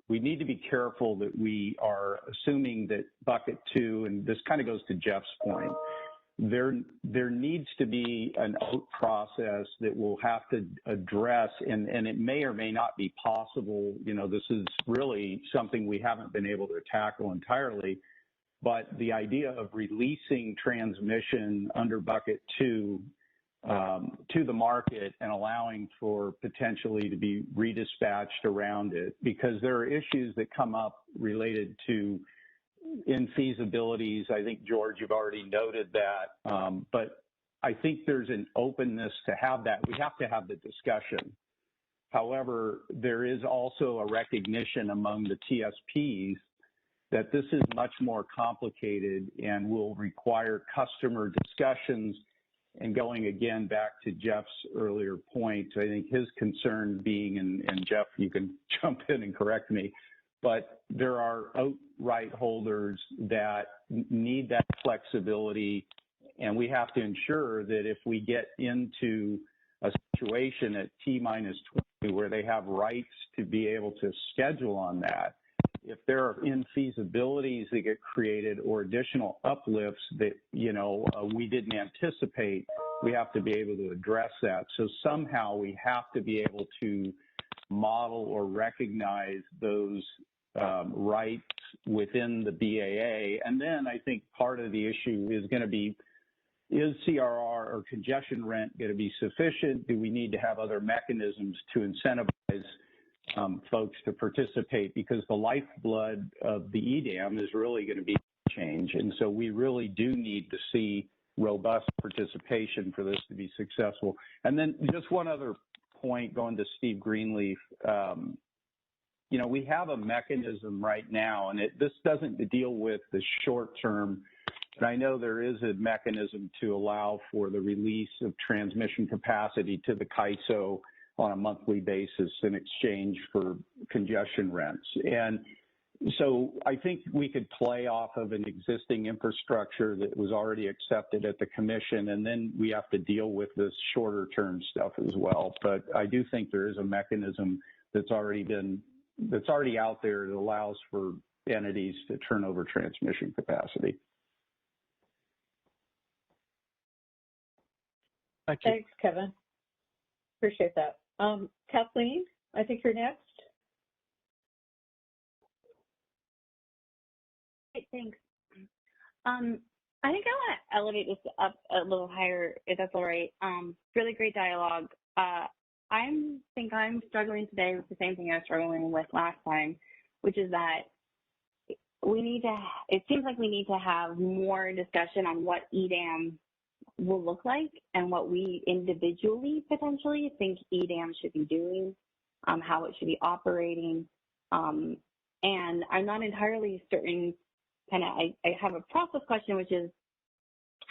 we need to be careful that we are assuming that bucket two, and this kind of goes to Jeff's point, there needs to be an out process that we'll have to address, and it may or may not be possible. This is really something we haven't been able to tackle entirely, but the idea of releasing transmission under bucket two to the market and allowing for potentially to be redispatched around it, because there are issues that come up related to infeasibilities. I think, George, you've already noted that, but I think there's an openness to have that. We have to have the discussion. However, there is also a recognition among the TSPs that this is much more complicated and will require customer discussions. And going again back to Jeff's earlier point, I think his concern being, and Jeff, you can jump in and correct me, but there are outright holders that need that flexibility, and we have to ensure that if we get into a situation at T-20 where they have rights to be able to schedule on that, if there are infeasibilities that get created or additional uplifts that, we didn't anticipate, we have to be able to address that. So somehow we have to be able to model or recognize those rights within the BAA. And then I think part of the issue is going to be, is CRR or congestion rent going to be sufficient? Do we need to have other mechanisms to incentivize folks to participate? Because the lifeblood of the EDAM is really going to be change. And so we really do need to see robust participation for this to be successful. And then just one other point, going to Steve Greenleaf, we have a mechanism right now, and this doesn't deal with the short term, but I know there is a mechanism to allow for the release of transmission capacity to the CAISO on a monthly basis in exchange for congestion rents. And so I think we could play off of an existing infrastructure that was already accepted at the commission, and then we have to deal with this shorter term stuff as well. But I do think there is a mechanism that's already out there that allows for entities to turn over transmission capacity. Thank you. Thanks, Kevin. Appreciate that. Kathleen, I think you're next. Thanks. I think I want to elevate this up a little higher, if that's all right. Really great dialogue. I think I'm struggling today with the same thing I was struggling with last time, which is that it seems like we need to have more discussion on what EDAM will look like and what we individually potentially think EDAM should be doing, how it should be operating. And I'm not entirely certain, I have a process question, which is,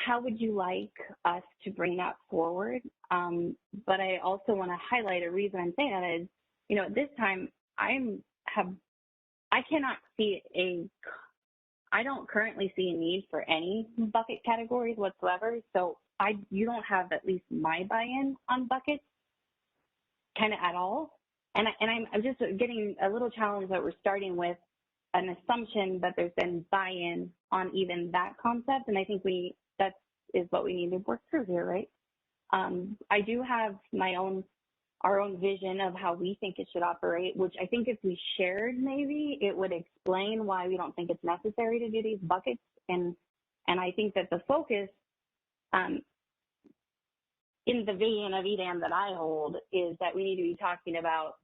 how would you like us to bring that forward? But I also want to highlight a reason I'm saying that is, at this time, I don't currently see a need for any bucket categories whatsoever. So you don't have at least my buy-in on buckets kind of at all. And I'm just getting a little challenged that we're starting with an assumption that there's been buy-in on even that concept. And I think that is what we need to work through here, right? I do have our own vision of how we think it should operate, which I think if we shared, maybe it would explain why we don't think it's necessary to do these buckets. And I think that the focus in the vision of EDAM that I hold is that we need to be talking about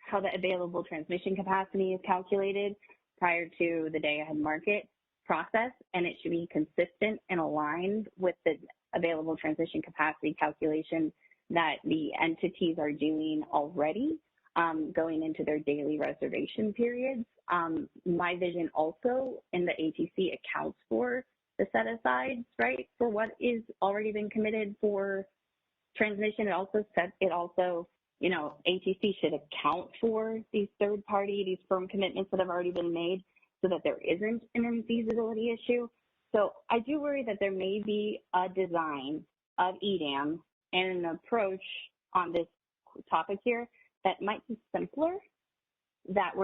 how the available transmission capacity is calculated prior to the day-ahead market process, and it should be consistent and aligned with the available transmission capacity calculation that the entities are doing already going into their daily reservation periods. My vision also in the ATC accounts for the set-asides, right, for what is already been committed for transmission. It also ATC should account for these these firm commitments that have already been made so that there isn't an infeasibility issue. So I do worry that there may be a design of EDAM and an approach on this topic here that might be simpler, that's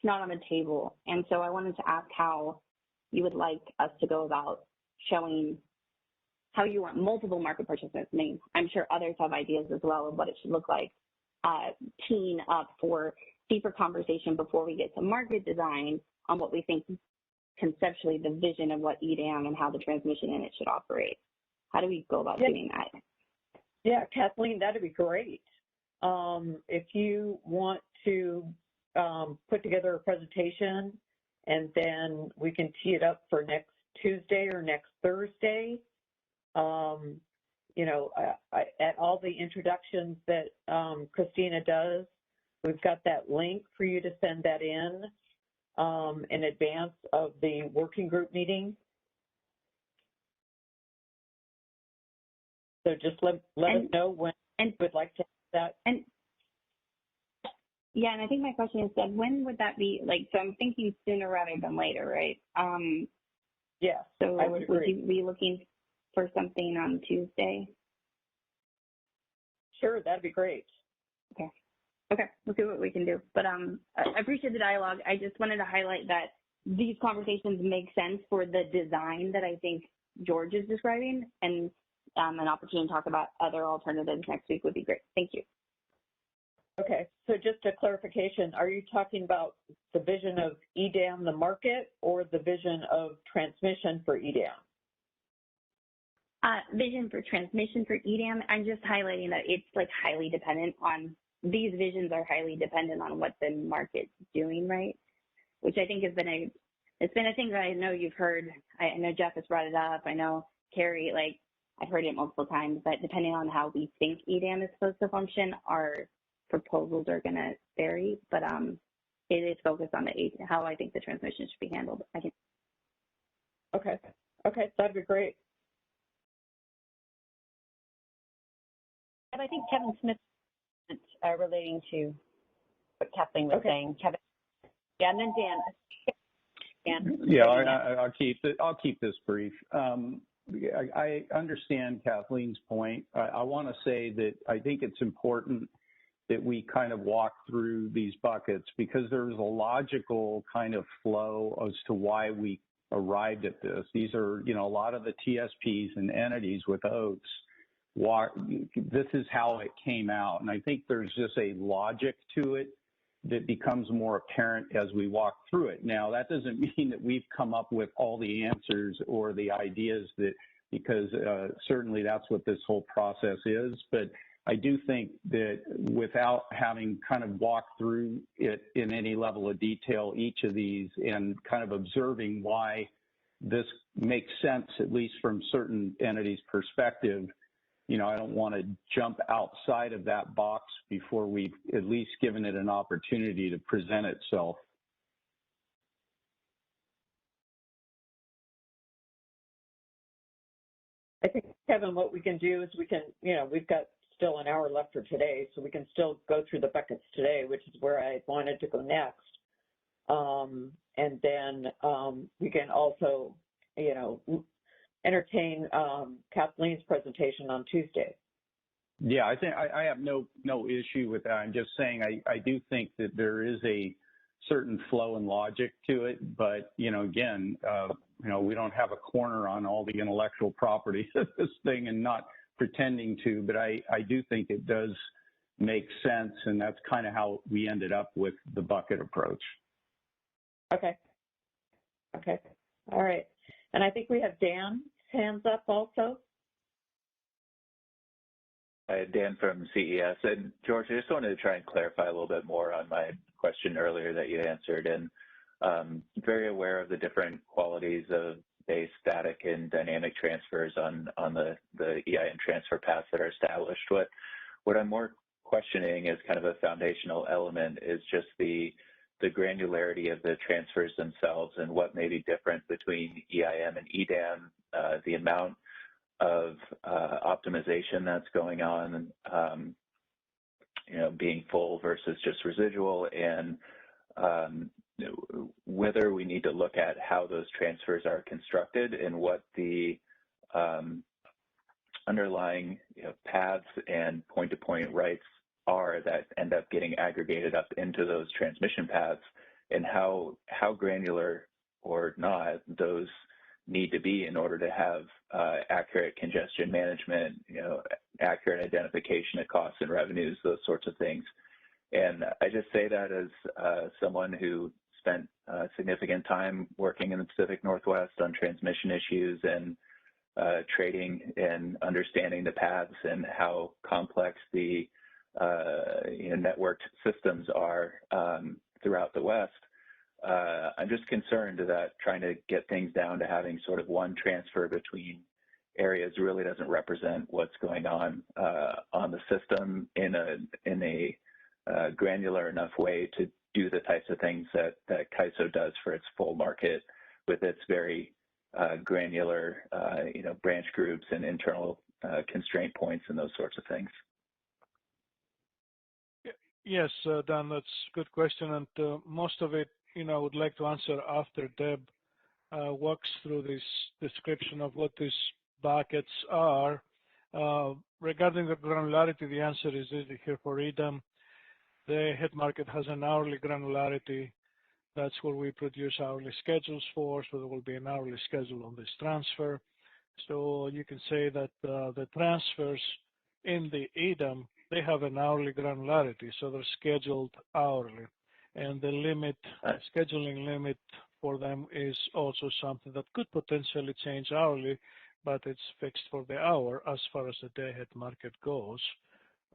not on the table. And so I wanted to ask how you would like us to go about showing how you want multiple market participants. I'm sure others have ideas as well of what it should look like, teeing up for deeper conversation before we get to market design on what we think conceptually the vision of what EDAM and how the transmission in it should operate. How do we go about doing that? Yeah, Kathleen, that'd be great. If you want to put together a presentation and then we can tee it up for next Tuesday or next Thursday. At all the introductions that Christina does, we've got that link for you to send that in advance of the working group meeting. So just let us know when you would like to have that. And I think my question is then when would that be? So I'm thinking sooner rather than later, right? Yeah. So I would agree. you be looking for something on Tuesday? Sure, that'd be great. Okay, we'll see what we can do. But I appreciate the dialogue. I just wanted to highlight that these conversations make sense for the design that I think George is describing, and an opportunity to talk about other alternatives next week would be great. Thank you. Okay, so just a clarification, are you talking about the vision of EDAM, the market, or the vision of transmission for EDAM? Vision for transmission for EDAM, I'm just highlighting that it's highly dependent on, these visions are highly dependent on what the market's doing, right? Which I think it's been a thing that I know you've heard. I know Jeff has brought it up. I know Carrie, I've heard it multiple times, but depending on how we think EDAM is supposed to function, our proposals are going to vary, but it is focused on how I think the transmission should be handled. Okay, that'd be great. I think Kevin Smith relating to what Kathleen was saying. Kevin, and then Dan. Yeah, I'll keep this brief. I understand Kathleen's point. I want to say that I think it's important that we kind of walk through these buckets because there's a logical kind of flow as to why we arrived at this. These are, a lot of the TSPs and entities with OATs. This is how it came out. And I think there's just a logic to it that becomes more apparent as we walk through it. Now, that doesn't mean that we've come up with all the answers or the ideas that, because certainly that's what this whole process is. But I do think that without having kind of walked through it in any level of detail, each of these, and kind of observing why this makes sense, at least from certain entities' perspective, you know, I don't want to jump outside of that box before we've at least given it an opportunity to present itself. I think, Kevin, what we can do is we can, you know, we've got still an hour left for today, so we can still go through the buckets today, which is where I wanted to go next. And then we can also, you know, entertain Kathleen's presentation on Tuesday. Yeah, I think I have no issue with that. I'm just saying I do think that there is a certain flow and logic to it, but you know, again, you know, we don't have a corner on all the intellectual property of this thing, and not pretending to, but I do think it does make sense, and that's kind of how we ended up with the bucket approach. Okay. Okay. All right. And I think we have Dan's hands up also. Dan from CES. And George, I just wanted to try and clarify a little bit more on my question earlier that you answered. And very aware of the different qualities of base, static, and dynamic transfers on the EIM transfer paths that are established. What I'm more questioning is kind of a foundational element is just the granularity of the transfers themselves and what may be different between EIM and EDAM, the amount of optimization that's going on, you know, being full versus just residual, and whether we need to look at how those transfers are constructed and what the underlying, you know, paths and point-to-point rights are that end up getting aggregated up into those transmission paths, and how granular or not those need to be in order to have accurate congestion management, you know, accurate identification of costs and revenues, those sorts of things. And I just say that as someone who spent significant time working in the Pacific Northwest on transmission issues and trading and understanding the paths and how complex the you know, networked systems are throughout the West. I'm just concerned that trying to get things down to having sort of one transfer between areas really doesn't represent what's going on the system in a granular enough way to do the types of things that CAISO does for its full market with its very granular, you know, branch groups and internal constraint points and those sorts of things. Yes, Dan, that's a good question, and most of it, you know, I would like to answer after Deb walks through this description of what these buckets are. Regarding the granularity, the answer is easy here for EDAM. The head market has an hourly granularity. That's where we produce hourly schedules for, so there will be an hourly schedule on this transfer. So you can say that the transfers in the EDAM, they have an hourly granularity, so they're scheduled hourly. And the limit, scheduling limit for them is also something that could potentially change hourly, but it's fixed for the hour as far as the day-ahead market goes.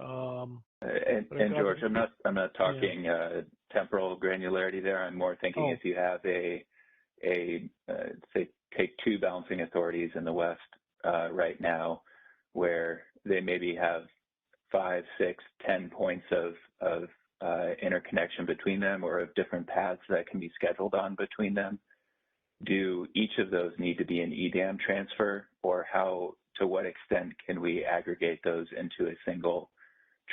And George, I'm not talking temporal granularity there. I'm more thinking if you have a say take two balancing authorities in the West right now, where they maybe have 5, 6, 10 points of interconnection between them, or of different paths that can be scheduled on between them. Do each of those need to be an EDAM transfer, or to what extent can we aggregate those into a single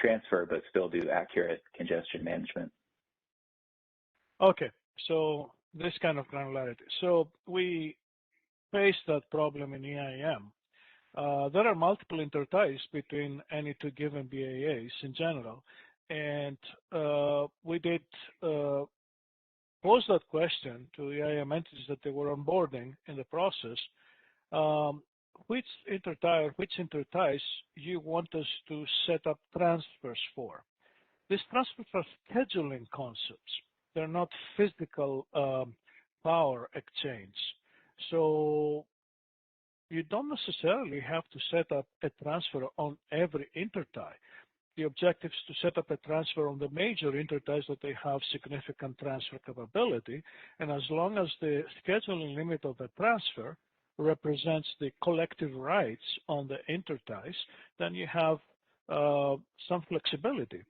transfer but still do accurate congestion management? Okay, so this kind of granularity. So we face that problem in EIM. There are multiple interties between any two given BAAs in general. And we did pose that question to EIM entities that they were onboarding in the process. Which intertie or which interties you want us to set up transfers for? These transfers are scheduling concepts. They're not physical power exchange. So you don't necessarily have to set up a transfer on every intertie. The objective is to set up a transfer on the major interties that they have significant transfer capability, and as long as the scheduling limit of the transfer represents the collective rights on the interties, then you have some flexibility.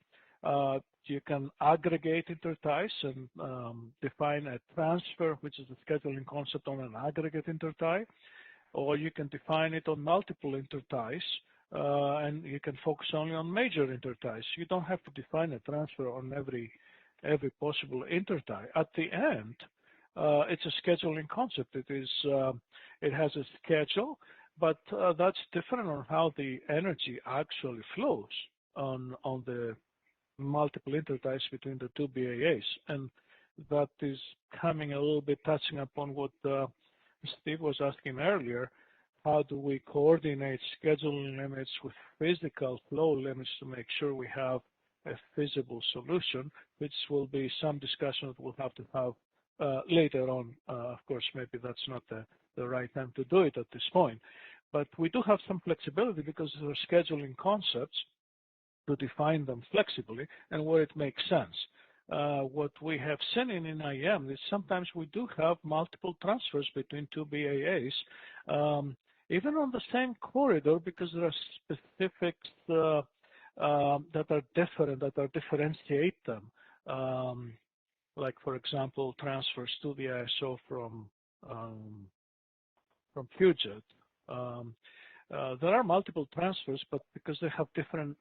You can aggregate interties and define a transfer, which is the scheduling concept on an aggregate intertie, or you can define it on multiple interties, and you can focus only on major interties. You don't have to define a transfer on every possible intertie. At the end, it's a scheduling concept. It has a schedule, but that's different on how the energy actually flows on the multiple interties between the two BAAs, and that is coming a little bit touching upon what Steve was asking earlier. How do we coordinate scheduling limits with physical flow limits to make sure we have a feasible solution, which will be some discussion that we'll have to have later on. Of course, maybe that's not the right time to do it at this point. But we do have some flexibility because there are scheduling concepts to define them flexibly and where it makes sense. What we have seen in IEM is sometimes we do have multiple transfers between two BAAs, even on the same corridor, because there are specifics that are different, that are differentiate them. Like, for example, transfers to the ISO from Puget. There are multiple transfers, but because they have different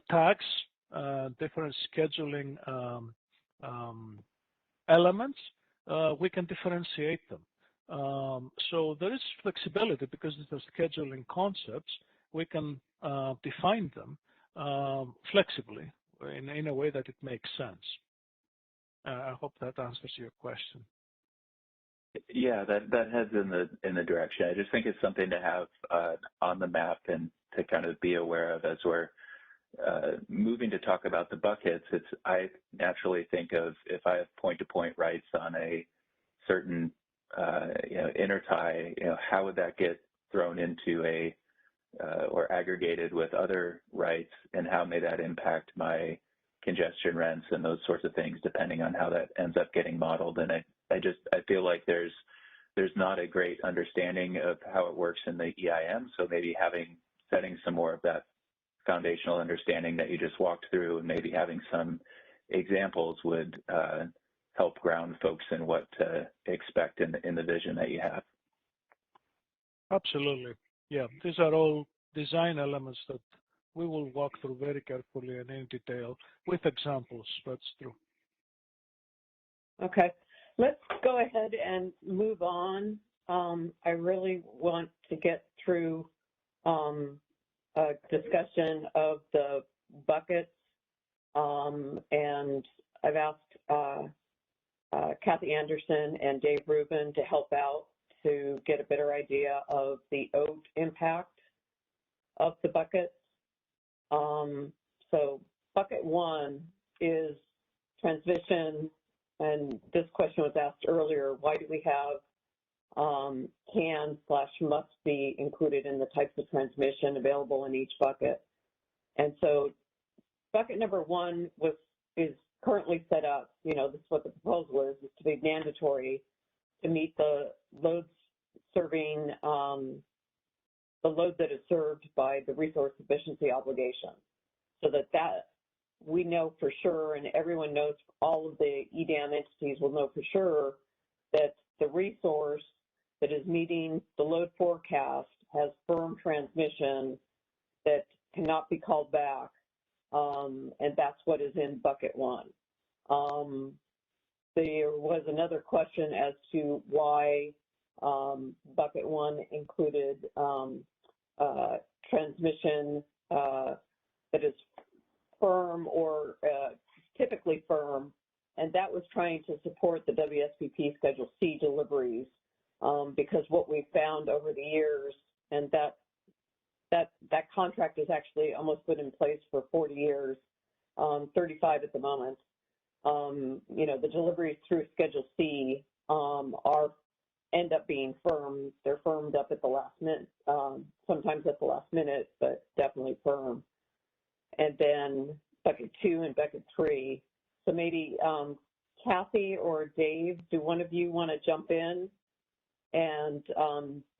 tags, different scheduling elements, we can differentiate them. So there is flexibility because these are scheduling concepts. We can define them flexibly in a way that it makes sense. I hope that answers your question. Yeah, that heads in the direction. I just think it's something to have on the map and to kind of be aware of as we're moving to talk about the buckets. I naturally think of if I have point-to-point rights on a certain intertie, how would that get thrown into or aggregated with other rights, and how may that impact my congestion rents and those sorts of things, depending on how that ends up getting modeled. And I feel like there's not a great understanding of how it works in the EIM. So maybe setting some more of that foundational understanding that you just walked through, and maybe having some examples would help ground folks in what to expect in the vision that you have. Absolutely. Yeah, these are all design elements that we will walk through very carefully and in detail with examples. That's true. Okay, let's go ahead and move on. I really want to get through a discussion of the buckets, and I've asked Kathy Anderson and Dave Rubin to help out to get a better idea of the OAT impact of the buckets. So bucket one is transmission, and this question was asked earlier, why do we have can/must be included in the types of transmission available in each bucket? And so bucket number one is currently set up, this is what the proposal is to be mandatory to meet the loads serving, the load that is served by the resource efficiency obligation, so that we know for sure, and everyone knows, all of the EDAM entities will know for sure that the resource that is meeting the load forecast has firm transmission that cannot be called back, and that's what is in bucket one. There was another question as to why bucket one included transmission that is firm or typically firm, and that was trying to support the WSPP Schedule C deliveries, because what we found over the years, and that contract has actually almost been in place for 40 years, 35 at the moment. You know, the deliveries through Schedule C end up being firm. They're firmed up at the last minute, sometimes at the last minute, but definitely firm. And then bucket 2 and bucket 3. So maybe Kathy or Dave, do one of you want to jump in and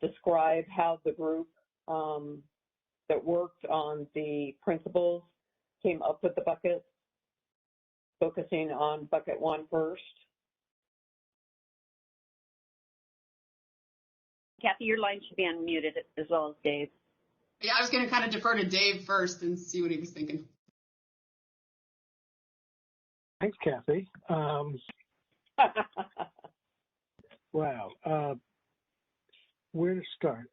describe how the group that worked on the principles came up with the buckets, focusing on bucket 1 first? Kathy, your line should be unmuted as well as Dave. Yeah, I was going to kind of defer to Dave first and see what he was thinking. Thanks, Kathy. Wow. Where to start?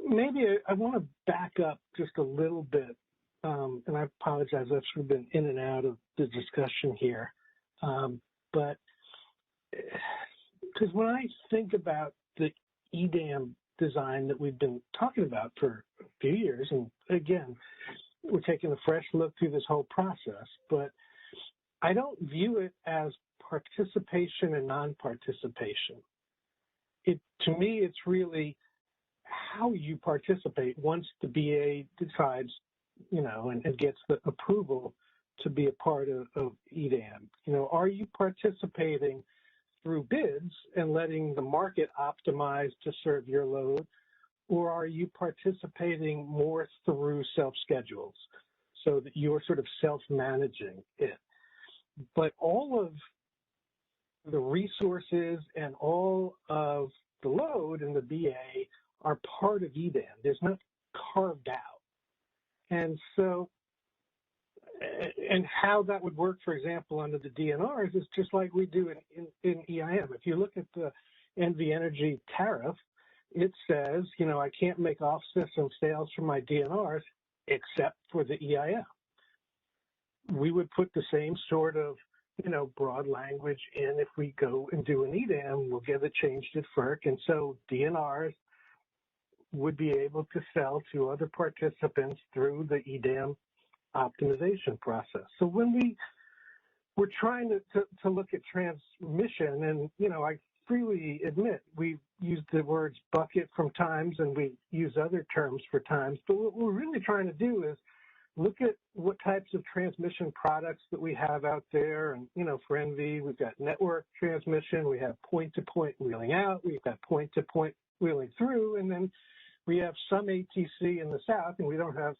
Maybe I want to back up just a little bit, and I apologize, I've sort of been in and out of the discussion here. But because when I think about the EDAM design that we've been talking about for a few years, and again, we're taking a fresh look through this whole process, but I don't view it as participation and non-participation. To me, it's really how you participate once the BA decides, you know, and gets the approval to be a part of EDAM. You know, are you participating through bids and letting the market optimize to serve your load, or are you participating more through self-schedules so that you're sort of self-managing it? But all of the resources and all of the load in the BA are part of EDAM. There's not carved out. And so, and how that would work, for example, under the DNRs is just like we do in EIM. If you look at the NV Energy tariff, it says, you know, I can't make off-system sales from my DNRs except for the EIM. We would put the same sort of, you know, broad language in if we go and do an EDAM. We'll get it changed at FERC, and so DNRs would be able to sell to other participants through the EDAM optimization process. So when we're trying to look at transmission, and, you know, I freely admit we've used the words bucket from times and we use other terms for times, but what we're really trying to do is look at what types of transmission products that we have out there. And, you know, for NV, we've got network transmission, we have point-to-point wheeling out, we've got point-to-point wheeling through, and then we have some ATC in the south, and we don't have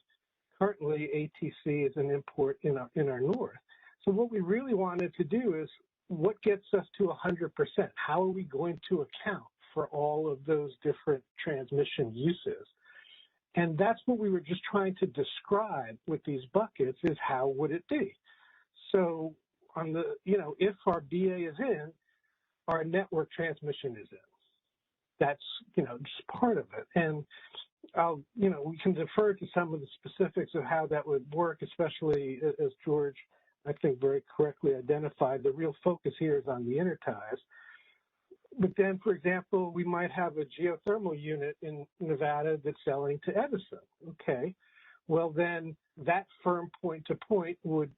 currently ATC as an import in our north. So what we really wanted to do is what gets us to 100%? How are we going to account for all of those different transmission uses? And that's what we were just trying to describe with these buckets, is how would it be? So on the, you know, if our BA is in, our network transmission is in. That's, you know, just part of it. And I'll, you know, we can defer to some of the specifics of how that would work, especially as George, I think, very correctly identified. The real focus here is on the interties. But then, for example, we might have a geothermal unit in Nevada that's selling to Edison. Okay, well then that firm point-to-point would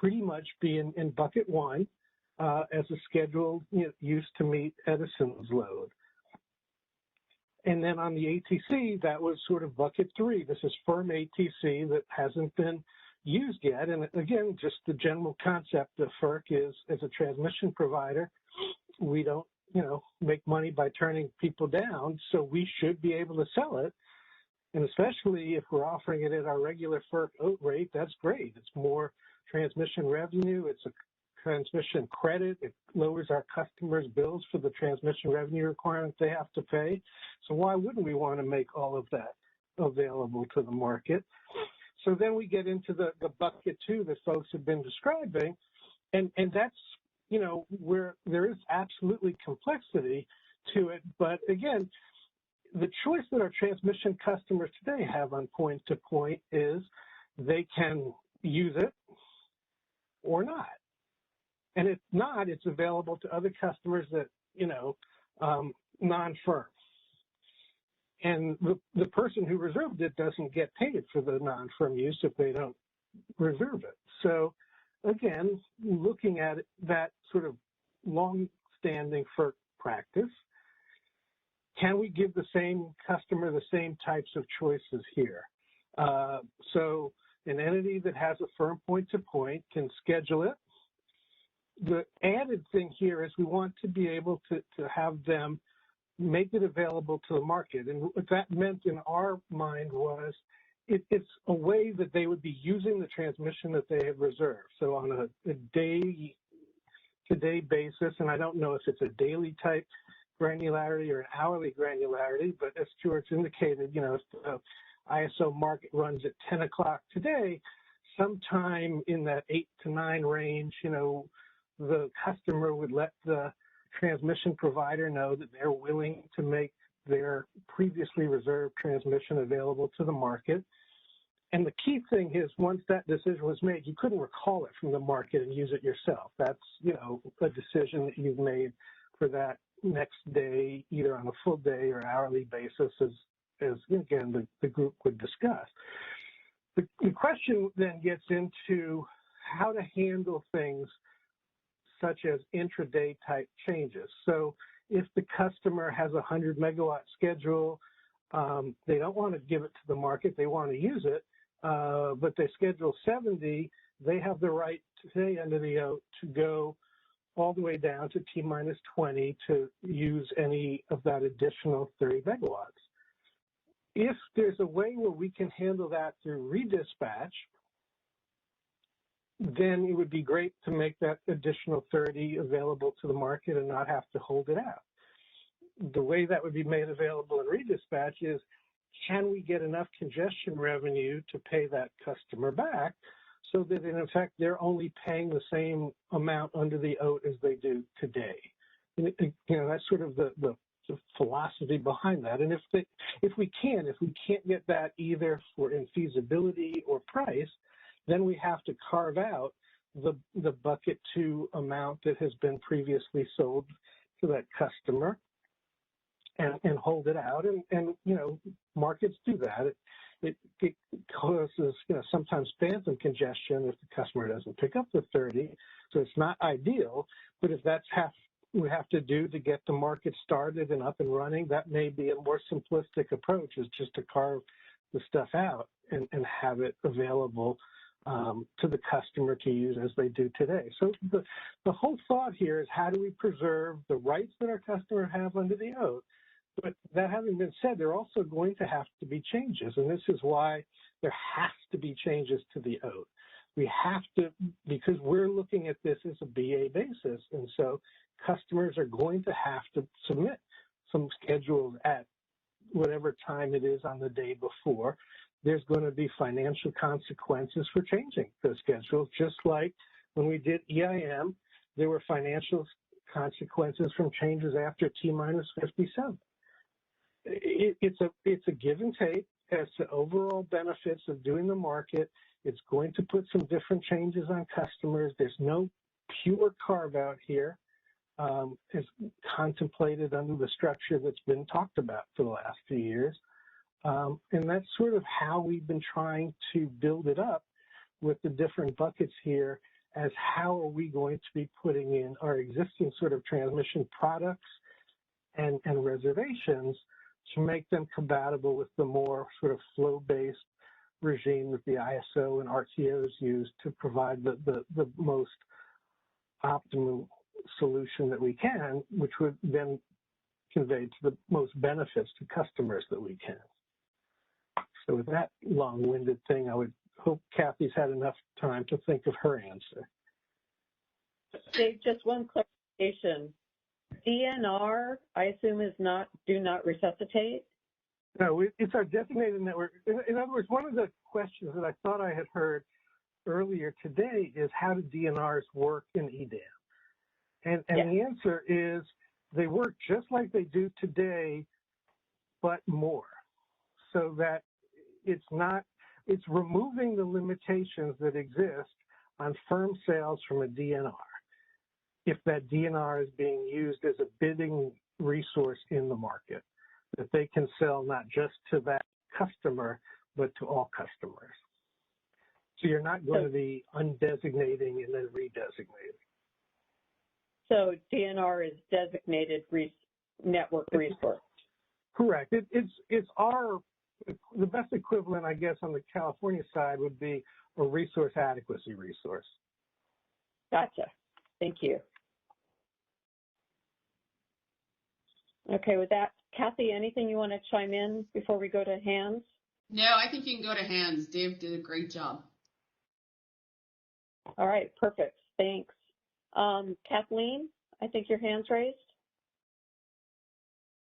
pretty much be in bucket 1 as a scheduled, you know, use to meet Edison's load. And then on the ATC, that was sort of bucket 3. This is firm ATC that hasn't been used yet. And again, just the general concept of FERC is, as a transmission provider, we don't, you know, make money by turning people down, so we should be able to sell it. And especially if we're offering it at our regular FERC OAT rate, that's great. It's more transmission revenue. It's a transmission credit. It lowers our customers' bills for the transmission revenue requirement they have to pay. So why wouldn't we want to make all of that available to the market? So then we get into the bucket 2 that folks have been describing, and that's, you know, where there is absolutely complexity to it. But again, the choice that our transmission customers today have on point-to-point is they can use it or not. And if not, it's available to other customers that, you know, non-firm. And the person who reserved it doesn't get paid for the non-firm use if they don't reserve it. So again, looking at that sort of long-standing FERC practice, can we give the same customer the same types of choices here? So an entity that has a firm point-to-point can schedule it. The added thing here is we want to be able to have them make it available to the market. And what that meant in our mind was it's a way that they would be using the transmission that they have reserved. So on a day-to-day basis, and I don't know if it's a daily type granularity or an hourly granularity, but as George indicated, you know, if the ISO market runs at 10 o'clock today, sometime in that 8 to 9 range, you know, the customer would let the transmission provider know that they're willing to make their previously reserved transmission available to the market. And the key thing is once that decision was made, you couldn't recall it from the market and use it yourself. That's, you know, a decision that you've made for that next day, either on a full day or hourly basis, as again, the group would discuss. The question then gets into how to handle things such as intraday type changes. So if the customer has a 100 megawatt schedule, they don't want to give it to the market, they want to use it, but they schedule 70, they have the right today under the OAT to go all the way down to T-minus 20 to use any of that additional 30 megawatts. If there's a way where we can handle that through redispatch, then it would be great to make that additional 30 available to the market and not have to hold it out. The way that would be made available in redispatch is, can we get enough congestion revenue to pay that customer back so that in effect they're only paying the same amount under the OAT as they do today? And you know, that's sort of the philosophy behind that. And if we can't get that either for infeasibility or price, then we have to carve out the bucket 2 amount that has been previously sold to that customer and hold it out. And you know, markets do that. It causes, you know, sometimes phantom congestion if the customer doesn't pick up the 30. So it's not ideal, but if that's we have to do to get the market started and up and running, that may be a more simplistic approach, is just to carve the stuff out and have it available to the customer to use as they do today. So the whole thought here is, how do we preserve the rights that our customers have under the OAT? But that having been said, there are also going to have to be changes, and this is why there has to be changes to the OAT. We have to, because we're looking at this as a BA basis, and so customers are going to have to submit some schedules at whatever time it is on the day before. There's going to be financial consequences for changing those schedules, just like when we did EIM, there were financial consequences from changes after T-minus 57. It's a give and take as to overall benefits of doing the market. It's going to put some different changes on customers. There's no pure carve out here as contemplated under the structure that's been talked about for the last few years. And that's sort of how we've been trying to build it up with the different buckets here, as how are we going to be putting in our existing sort of transmission products and reservations to make them compatible with the more sort of flow-based regime that the ISO and RTOs use to provide the most optimal solution that we can, which would then convey to the most benefits to customers that we can. So with that long-winded thing, I would hope Kathy's had enough time to think of her answer. Dave, just one clarification. DNR, I assume, is not do not resuscitate? No, it's our designated network. In other words, one of the questions that I thought I had heard earlier today is, how do DNRs work in EDAM? And the answer is, they work just like they do today, but more. So that it's removing the limitations that exist on firm sales from a DNR, if that DNR is being used as a bidding resource in the market, that they can sell not just to that customer, but to all customers. So you're not going to be undesignating and then redesignating. So DNR is designated network resource. Correct. It's the best equivalent, I guess, on the California side would be a resource adequacy resource. Gotcha. Thank you. Okay, with that, Kathy, anything you want to chime in before we go to hands? No, I think you can go to hands. Dave did a great job. All right, perfect. Thanks. Kathleen, I think your hand's raised.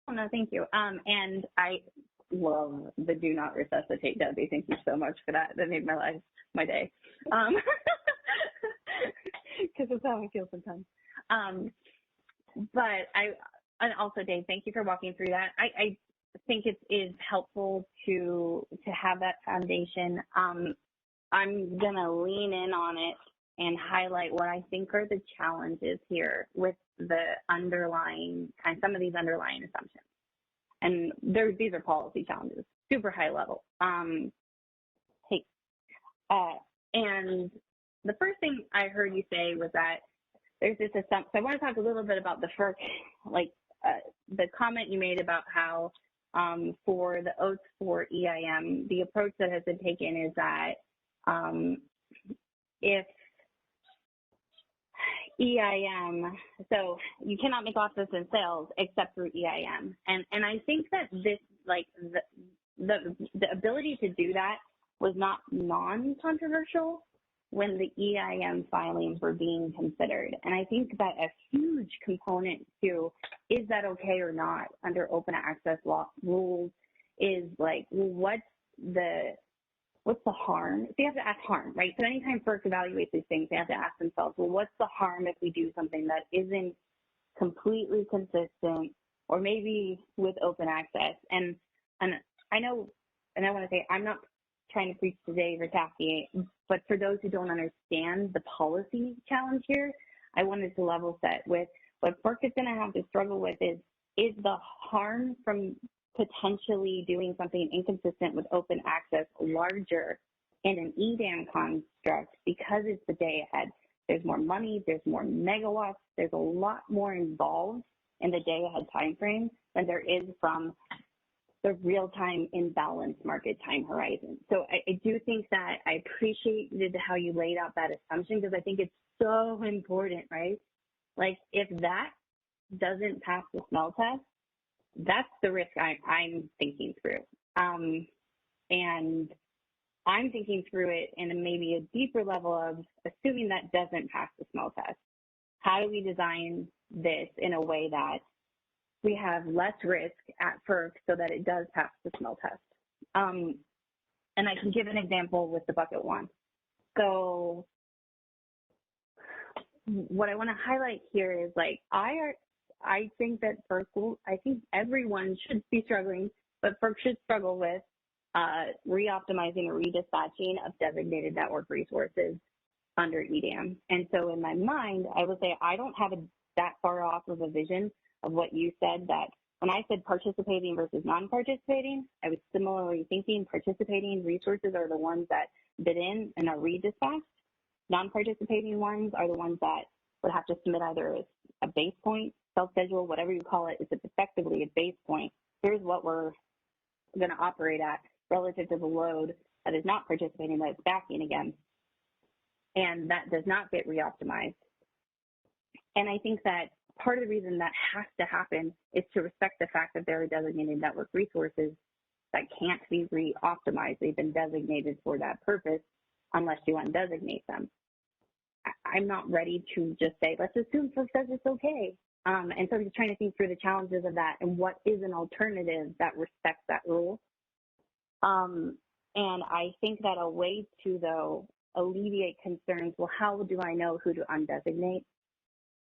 Oh, no, thank you. And I love the do not resuscitate, Debbie. Thank you so much for that. That made my day. Because it's how I feel sometimes. And also, Dave, thank you for walking through that. I think it is helpful to have that foundation. I'm going to lean in on it and highlight what I think are the challenges here with the underlying, some of these underlying assumptions. And these are policy challenges, super high level. And the first thing I heard you say was that there's this assumption. So I want to talk a little bit about the FERC, the comment you made about how for the oaths for EIM, the approach that has been taken is that if EIM, so you cannot make offers and sales except through EIM. And I think that this, the ability to do that was not non-controversial when the EIM filings were being considered. And I think that a huge component to, is that okay or not under open access law rules is what's the harm? So you have to ask harm, right? So anytime FERC evaluates these things, they have to ask themselves, well, what's the harm if we do something that isn't completely consistent or maybe with open access? And I know, and I want to say, I'm not trying to preach to Dave or Kathy, but for those who don't understand the policy challenge here, I wanted to level set with what FERC is going to have to struggle with is the harm from potentially doing something inconsistent with open access larger in an EDAM construct because it's the day ahead. There's more money, there's more megawatts, there's a lot more involved in the day ahead time frame than there is from the real-time imbalanced market time horizon. So I do think that I appreciated how you laid out that assumption because I think it's so important, right? If that doesn't pass the smell test, that's the risk I'm thinking through. And I'm thinking through it in maybe a deeper level of assuming that doesn't pass the smell test. How do we design this in a way that we have less risk at FERC so that it does pass the smell test? And I can give an example with the bucket one. So what I want to highlight here is I think that FERC I think everyone should be struggling, but FERC should struggle with re-optimizing or redispatching of designated network resources under EDAM. And so in my mind, I would say I don't have that far off of a vision of what you said, that when I said participating versus non-participating, I was similarly thinking participating resources are the ones that bid in and are redispatched. Non-participating ones are the ones that would have to submit either a base point, self-schedule, whatever you call it. It's effectively a base point. Here's what we're going to operate at relative to the load that is not participating, that is backing again. And that does not get re-optimized. And I think that part of the reason that has to happen is to respect the fact that there are designated network resources that can't be re-optimized. They've been designated for that purpose unless you undesignate them. I'm not ready to just say, let's assume FERC says it's okay. And so I'm just trying to think through the challenges of that and what is an alternative that respects that rule. And I think that a way to, though, alleviate concerns, well, how do I know who to undesignate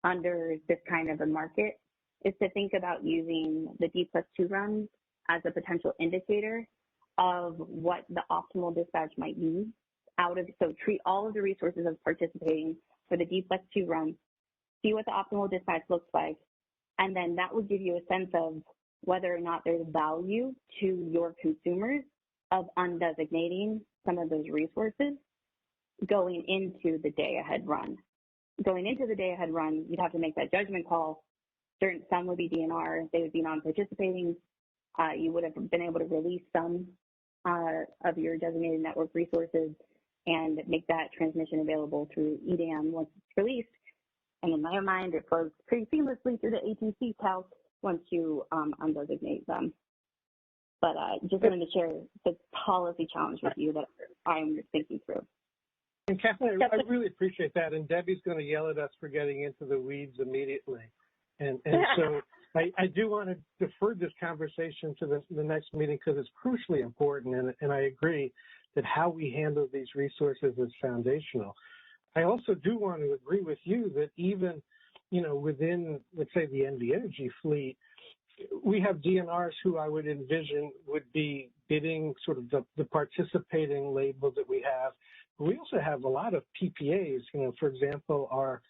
under this kind of a market, is to think about using the D+2 runs as a potential indicator of what the optimal dispatch might be so treat all of the resources as participating for the D+2 run, see what the optimal dispatch looks like, and then that will give you a sense of whether or not there's value to your consumers of undesignating some of those resources. going into the day-ahead run. Going into the day-ahead run, you'd have to make that judgment call. Some would be DNR, they would be non-participating. You would have been able to release some of your designated network resources and make that transmission available through EDAM once it's released. And in my mind, it flows pretty seamlessly through the ATC calc once you undesignate them. But just wanted to share the policy challenge with you that I'm thinking through. And Kathleen, I really appreciate that. And Debbie's going to yell at us for getting into the weeds immediately. And so I do want to defer this conversation to the next meeting because it's crucially important. And I agree that how we handle these resources is foundational. I also do want to agree with you that even, within, let's say, the NV Energy fleet, we have DNRs who I would envision would be bidding sort of the participating label that we have. But we also have a lot of PPAs. For example, our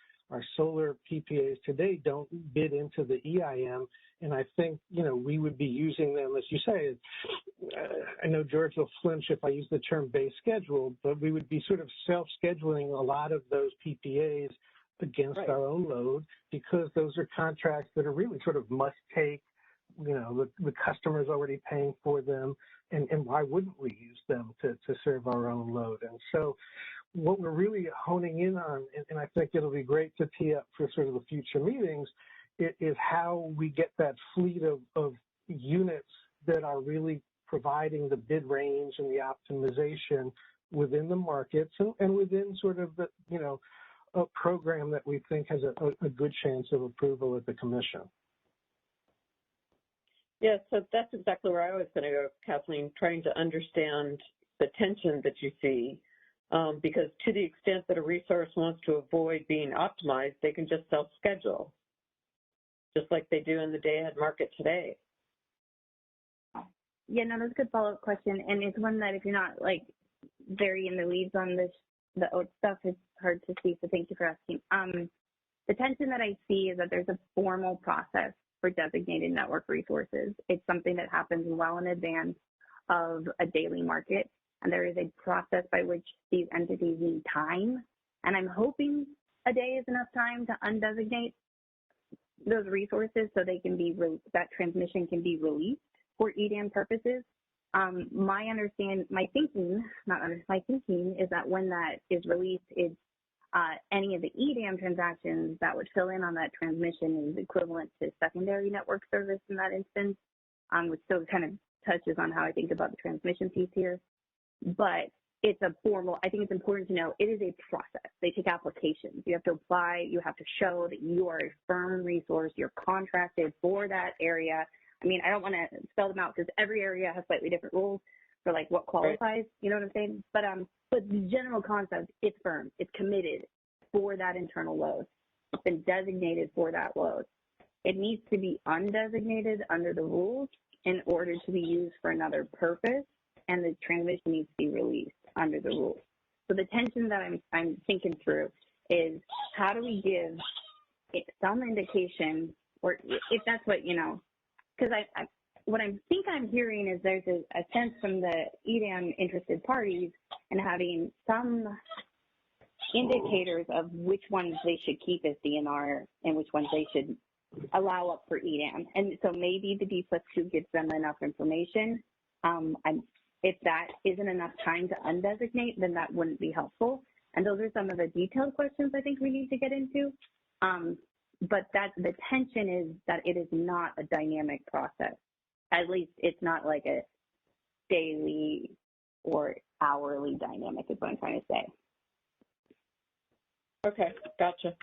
solar PPAs today don't bid into the EIM, and I think, we would be using them, as you say. I know George will flinch if I use the term base schedule, but we would be sort of self-scheduling a lot of those PPAs against our own load because those are contracts that are really sort of must-take. The customer's already paying for them, and why wouldn't we use them to serve our own load? And so what we're really honing in on, and I think it'll be great to tee up for sort of the future meetings, is how we get that fleet of units that are really providing the bid range and the optimization within the markets and within sort of the, a program that we think has a good chance of approval at the commission. Yeah, so that's exactly where I was going to go, Kathleen, trying to understand the tension that you see, because to the extent that a resource wants to avoid being optimized, they can just self-schedule, just like they do in the day-ahead market today. Yeah, no, that's a good follow-up question, and it's one that if you're not, very in the weeds on the OAT stuff, it's hard to see, so thank you for asking. The tension that I see is that there's a formal process for designated network resources. It's something that happens well in advance of a daily market, and there is a process by which these entities need time, and I'm hoping a day is enough time to undesignate those resources so they can be that transmission can be released for EDAM purposes. My thinking is that when that is released, it's any of the EDAM transactions that would fill in on that transmission is equivalent to secondary network service in that instance, which still kind of touches on how I think about the transmission piece here. But it's I think it's important to know it is a process. They take applications. You have to apply. You have to show that you are a firm resource. You're contracted for that area. I mean, I don't want to spell them out because every area has slightly different rules for what qualifies, you know what I'm saying? But the general concept, it's firm, it's committed for that internal load. It's been designated for that load. It needs to be undesignated under the rules in order to be used for another purpose, and the transmission needs to be released under the rules. So the tension that I'm thinking through is how do we give some indication, or if that's what, because what I think I'm hearing is there's a sense from the EDAM interested parties and having some indicators of which ones they should keep as DNR and which ones they should allow up for EDAM. And so maybe the D+2 gives them enough information. If that isn't enough time to undesignate, then that wouldn't be helpful. And those are some of the detailed questions I think we need to get into. But the tension is that it is not a dynamic process. At least it's not like a daily or hourly dynamic is what I'm trying to say. Okay, gotcha.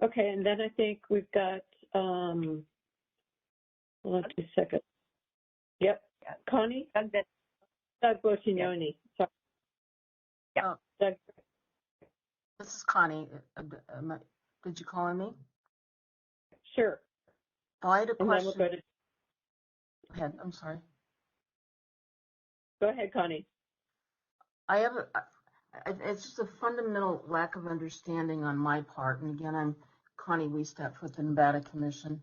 Okay, and then I think we've got, hold on 2 seconds. Yep, Connie? Doug Boccignoni. Sorry. Yeah. Doug. This is Connie. Did you call on me? Sure. Oh, I had a question. We'll go ahead. I'm sorry. Go ahead, Connie. It's just a fundamental lack of understanding on my part. And again, I'm Connie Wiestep with the Nevada Commission.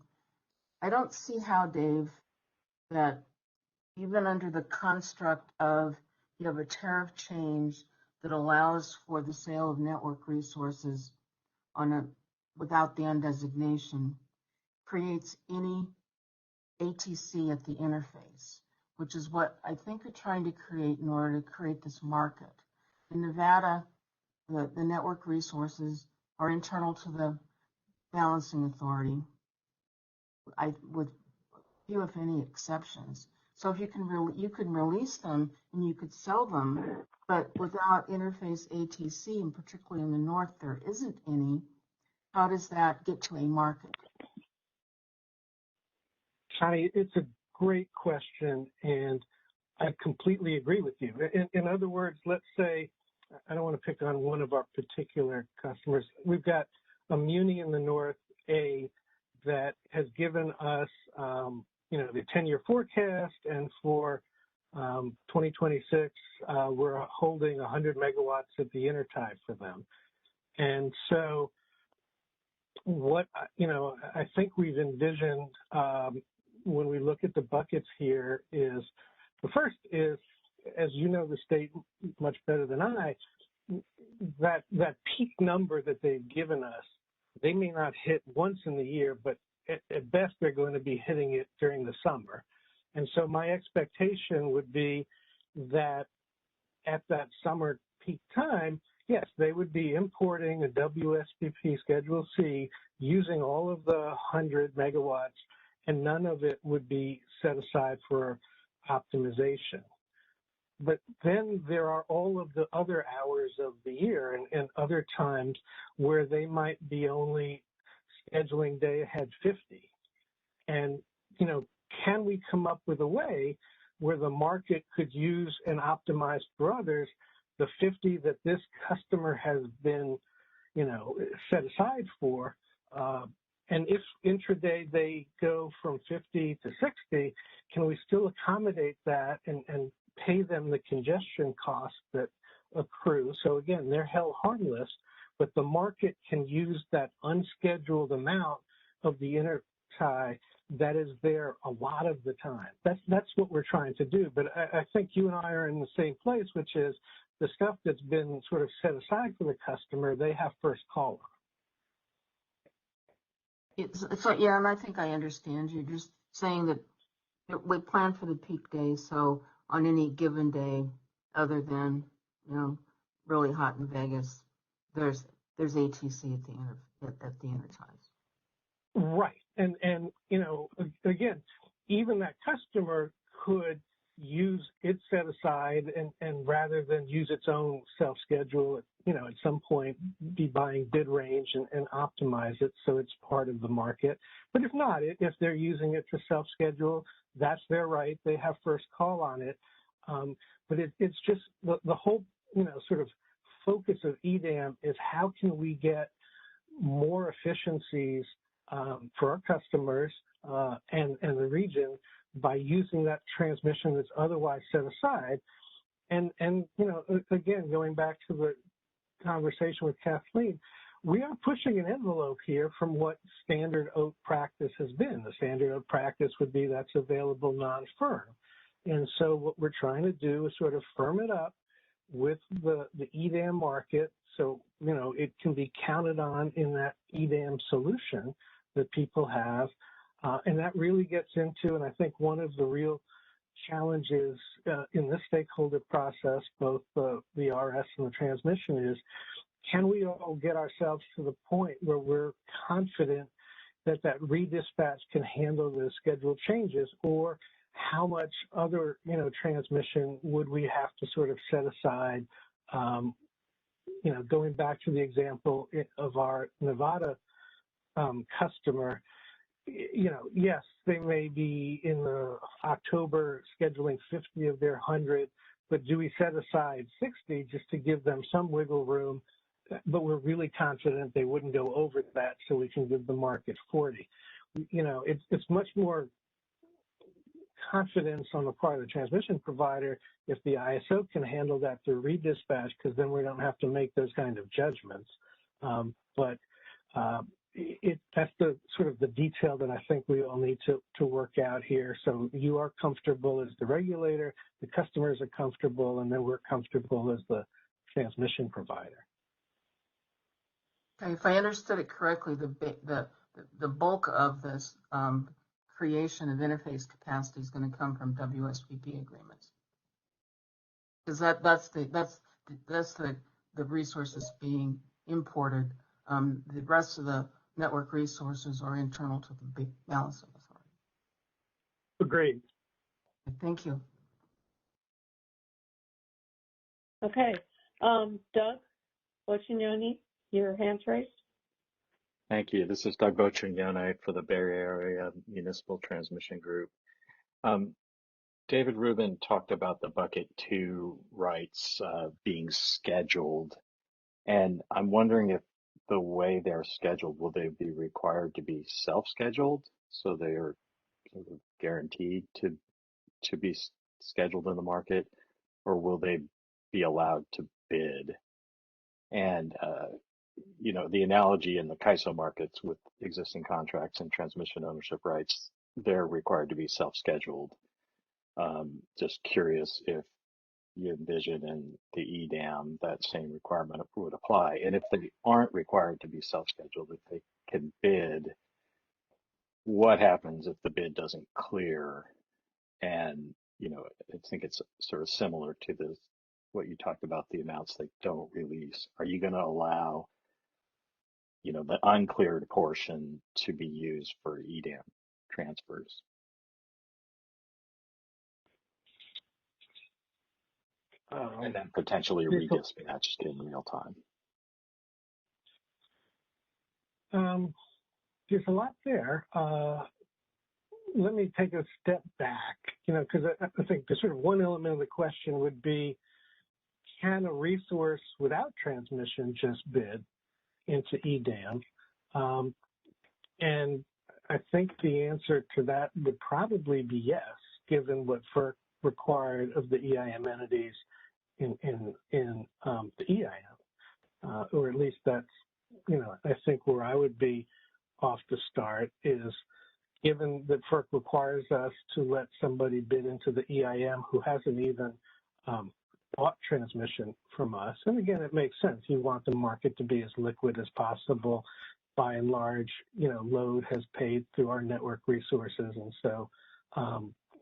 I don't see how, Dave, that even under the construct of you have a tariff change that allows for the sale of network resources without the undesignation, creates any ATC at the interface, which is what I think you're trying to create in order to create this market. In Nevada, the network resources are internal to the balancing authority, with few, if any, exceptions. So if you can release them and you could sell them, but without interface ATC, and particularly in the north, there isn't any. How does that get to a market? Connie, it's a great question, and I completely agree with you. In other words, let's say, I don't want to pick on one of our particular customers. We've got a muni in the north, A, that has given us, the 10-year forecast, and for 2026, we're holding 100 megawatts at the intertie for them. And so what, I think we've envisioned when we look at the buckets here is, the first is, as you know the state much better than I, that peak number that they've given us, they may not hit once in the year, but at best they're going to be hitting it during the summer. And so my expectation would be that at that summer peak time, yes, they would be importing a WSPP Schedule C using all of the 100 megawatts, and none of it would be set aside for optimization. But then there are all of the other hours of the year and other times where they might be only scheduling day ahead 50. And, can we come up with a way where the market could use and optimize for others the 50 that this customer has been, set aside for? And if intraday they go from 50 to 60, can we still accommodate that and pay them the congestion costs that accrue? So again, they're held harmless, but the market can use that unscheduled amount of the intertie that is there a lot of the time. That's what we're trying to do. But I think you and I are in the same place, which is the stuff that's been sort of set aside for the customer, they have first call on. So yeah, and I think I understand. You're just saying that we plan for the peak days, so on any given day, other than really hot in Vegas, there's ATC at the interties. Right, and again, even that customer could use its set aside and rather than use its own self-schedule, at some point be buying bid range and optimize it so it's part of the market. But if not, if they're using it to self-schedule, that's their right. They have first call on it. But it's just the whole, sort of focus of EDAM is how can we get more efficiencies for our customers and the region by using that transmission that's otherwise set aside. And again, going back to the conversation with Kathleen, we are pushing an envelope here from what standard OAT practice has been. The standard OAT practice would be that's available non-firm. And so what we're trying to do is sort of firm it up with the EDAM market so, it can be counted on in that EDAM solution that people have. And that really gets into, and I think one of the real challenges in this stakeholder process, both the RS and the transmission, is can we all get ourselves to the point where we're confident that redispatch can handle the schedule changes, or how much other, transmission would we have to sort of set aside? Going back to the example of our Nevada customer, yes, they may be in the October scheduling 50 of their 100, but do we set aside 60 just to give them some wiggle room? But we're really confident they wouldn't go over that, so we can give the market 40. It's much more confidence on the part of the transmission provider if the ISO can handle that through redispatch, because then we don't have to make those kind of judgments. But that's the sort of the detail that I think we all need to work out here. So you are comfortable as the regulator, the customers are comfortable, and then we're comfortable as the transmission provider. Okay, if I understood it correctly, the bulk of this creation of interface capacity is going to come from WSPP agreements, because that's the resources being imported. The rest of the network resources are internal to the balancing authority. Agreed. Thank you. Okay, Doug Boccignoni, your hand's raised. Thank you. This is Doug Boccignoni for the Bay Area Municipal Transmission Group. David Rubin talked about the bucket 2 rights being scheduled, and I'm wondering if the way they're scheduled, will they be required to be self-scheduled, so they are sort of guaranteed to be scheduled in the market, or will they be allowed to bid? And you know, the analogy in the CAISO markets with existing contracts and transmission ownership rights, they're required to be self-scheduled. Just curious if you envision in the EDAM that same requirement would apply. And if they aren't required to be self-scheduled, if they can bid, what happens if the bid doesn't clear? And, you know, I think it's sort of similar to this, what you talked about, the amounts they don't release. Are you going to allow, you know, the uncleared portion to be used for EDAM transfers? And then potentially redispatched in real time. There's a lot there. Let me take a step back, you know, because I think the sort of one element of the question would be, can a resource without transmission just bid into EDAM? And I think the answer to that would probably be yes, given what FERC required of the EIM entities in the EIM, or at least that's, you know, I think where I would be off the start is, given that FERC requires us to let somebody bid into the EIM who hasn't even bought transmission from us. And again, it makes sense. You want the market to be as liquid as possible. By and large, you know, load has paid through our network resources. And so,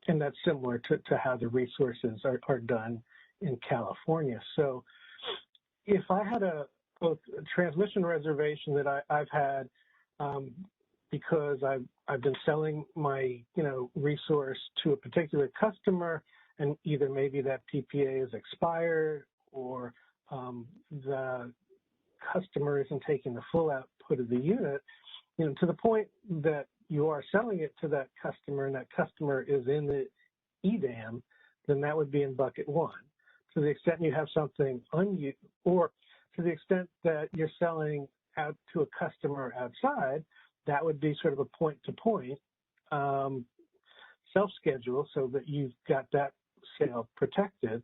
and that's similar to how the resources are done in California. So if I had both a transmission reservation that I've had because I've been selling my, you know, resource to a particular customer, and either maybe that PPA is expired or the customer isn't taking the full output of the unit, you know, to the point that you are selling it to that customer and that customer is in the EDAM, then that would be in bucket 1. To the extent you have something unused, or to the extent that you're selling out to a customer outside, that would be sort of a point-to-point self-schedule, so that you've got that sale protected.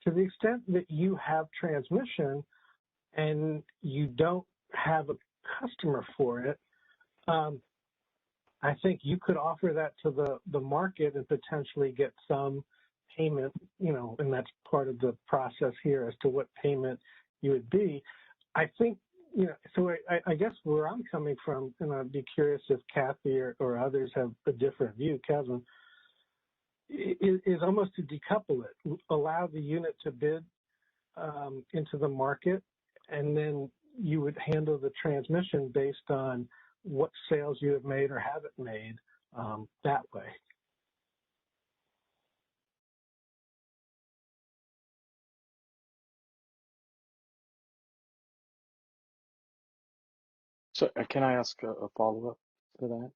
To the extent that you have transmission and you don't have a customer for it, I think you could offer that to the market and potentially get some payment, you know, and that's part of the process here as to what payment you would be. I think, you know, so I guess where I'm coming from, and I'd be curious if Kathy or others have a different view, Kevin, is almost to decouple it, allow the unit to bid into the market, and then you would handle the transmission based on what sales you have made or haven't made that way. So can I ask a follow-up to that?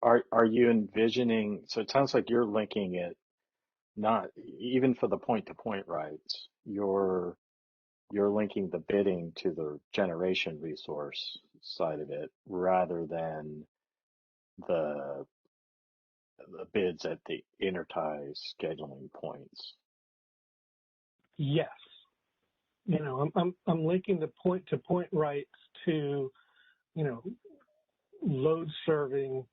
Are you envisioning, so it sounds like you're linking it, not even for the point-to-point rights, you're linking the bidding to the generation resource side of it rather than the bids at the intertie scheduling points. Yes. You know, I'm linking the point-to-point rights to, load serving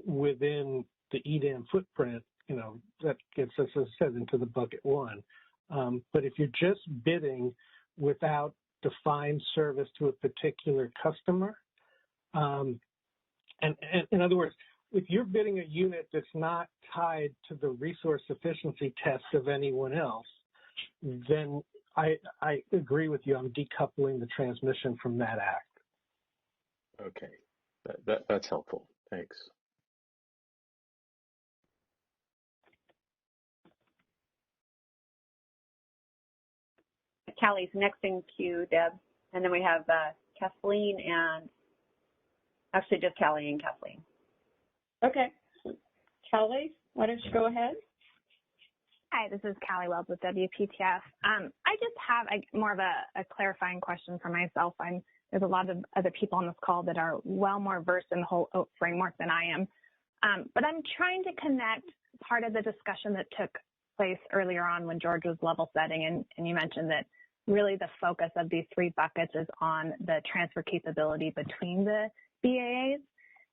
within the EDAM footprint, that gets us, as I said, into the bucket one. But if you're just bidding without defined service to a particular customer, and in other words, if you're bidding a unit that's not tied to the resource efficiency test of anyone else, then I agree with you. I'm decoupling the transmission from that act. Okay, that's helpful. Thanks. Callie's next in queue, Deb. And then we have Kathleen and actually just Callie and Kathleen. Okay. Callie, why don't you go ahead? Hi, this is Callie Wells with WPTF. I just have more of a clarifying question for myself. There's a lot of other people on this call that are well more versed in the whole OAT framework than I am. But I'm trying to connect part of the discussion that took place earlier on when George was level setting, and you mentioned that really the focus of these three buckets is on the transfer capability between the BAAs.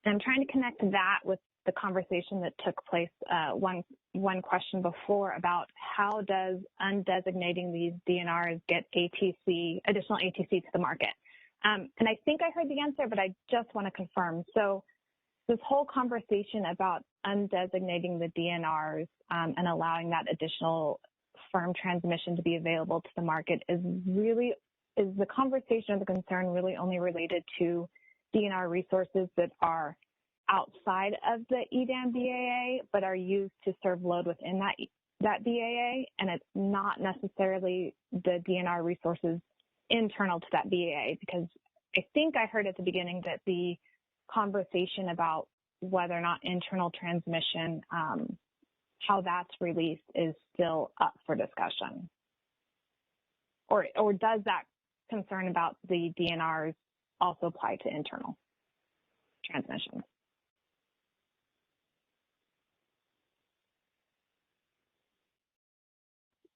And I'm trying to connect that with the conversation that took place one question before about how does undesignating these DNRs get additional ATC to the market. And I think I heard the answer, but I just want to confirm. So this whole conversation about undesignating the DNRs and allowing that additional firm transmission to be available to the market is the conversation or the concern really only related to DNR resources that are outside of the EDAM BAA, but are used to serve load within that BAA, and it's not necessarily the DNR resources internal to that BAA, because I think I heard at the beginning that the conversation about whether or not internal transmission, how that's released is still up for discussion. Or does that concern about the DNRs also apply to internal transmission?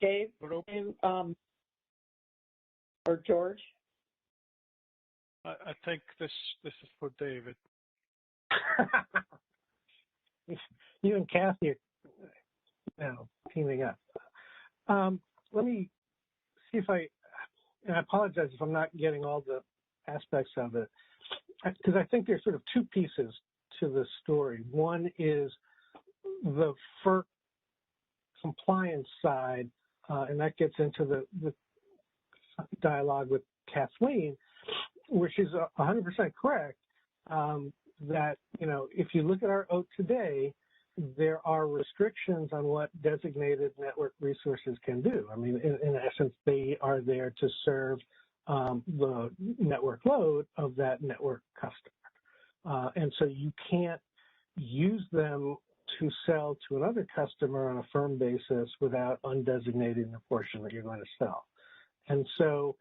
Dave, or George? I think this is for David. You and Kathy are teaming up. Let me see if and I apologize if I'm not getting all the aspects of it, because I think there's sort of two pieces to the story. One is the FERC compliance side, and that gets into the dialogue with Kathleen, where she's 100% correct, that, if you look at our OAT today, there are restrictions on what designated network resources can do. I mean, in essence, they are there to serve the network load of that network customer. And so you can't use them to sell to another customer on a firm basis without undesignating the portion that you're going to sell. And so,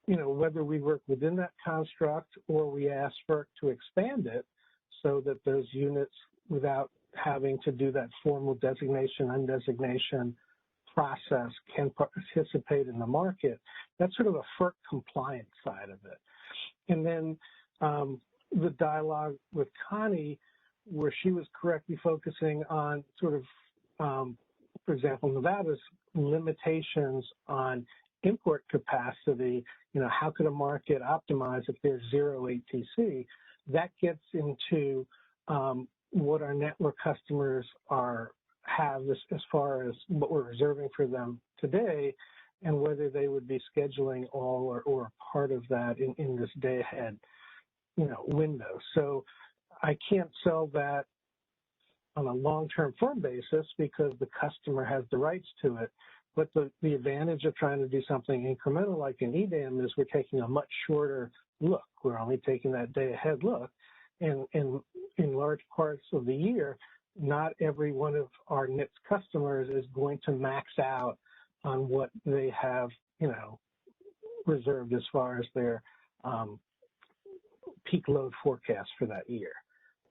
whether we work within that construct or we ask FERC to expand it so that those units, without having to do that formal designation, undesignation process, can participate in the market, that's sort of a FERC compliance side of it. And then the dialogue with Connie, where she was correctly focusing on sort of, for example, Nevada's limitations on import capacity, how could a market optimize if there's zero ATC? That gets into what our network customers have as far as what we're reserving for them today, and whether they would be scheduling all or part of that in this day ahead, window. So I can't sell that on a long-term firm basis because the customer has the rights to it. But the advantage of trying to do something incremental like an EDAM is we're taking a much shorter look. We're only taking that day ahead look. And in large parts of the year, not every one of our NIPS customers is going to max out on what they have, reserved as far as their peak load forecast for that year.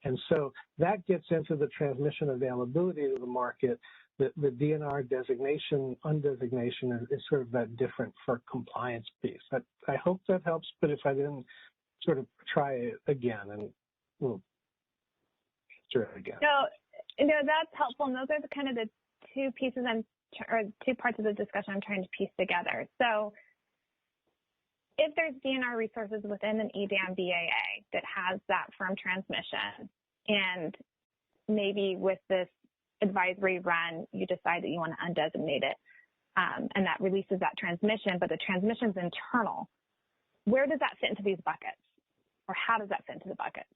And so that gets into the transmission availability of the market the DNR designation, undesignation is sort of that different for compliance piece. I hope that helps, but if I didn't, sort of try it again and we'll answer it again. No, that's helpful. And those are the kind of the two pieces or two parts of the discussion I'm trying to piece together. So if there's DNR resources within an EDAM BAA that has that firm transmission, and maybe with this advisory run, you decide that you want to undesignate it, and that releases that transmission, but the transmission's internal, where does that fit into these buckets? Or how does that fit into the buckets?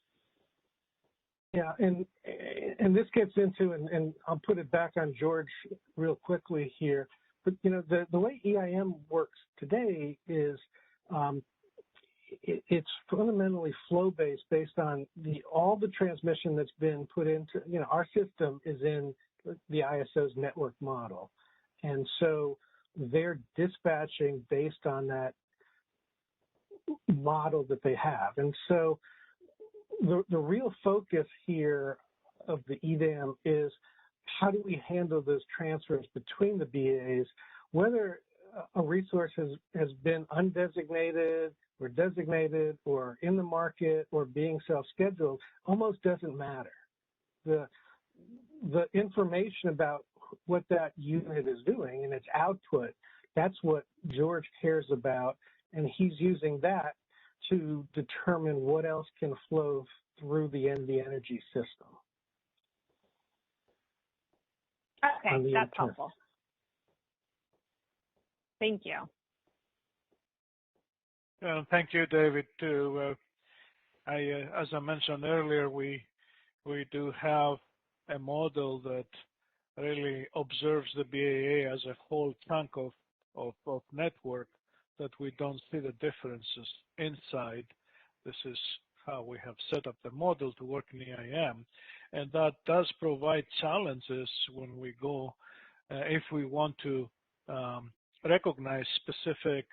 Yeah, and this gets into, and I'll put it back on George real quickly here, but the way EIM works today is it's fundamentally flow-based based on all the transmission that's been put into, our system is in the ISO's network model. And so they're dispatching based on that model that they have. And so the real focus here of the EDAM is how do we handle those transfers between the BAs, whether a resource has been undesignated or designated or in the market or being self-scheduled, almost doesn't matter. The information about what that unit is doing and its output, that's what George cares about, and he's using that to determine what else can flow through the NV Energy system. Okay, that's helpful. Thank you. Thank you, David. Too, as I mentioned earlier, we do have a model that really observes the BAA as a whole chunk of network, that we don't see the differences inside. This is how we have set up the model to work in EIM, and that does provide challenges when we go, if we want to recognize specific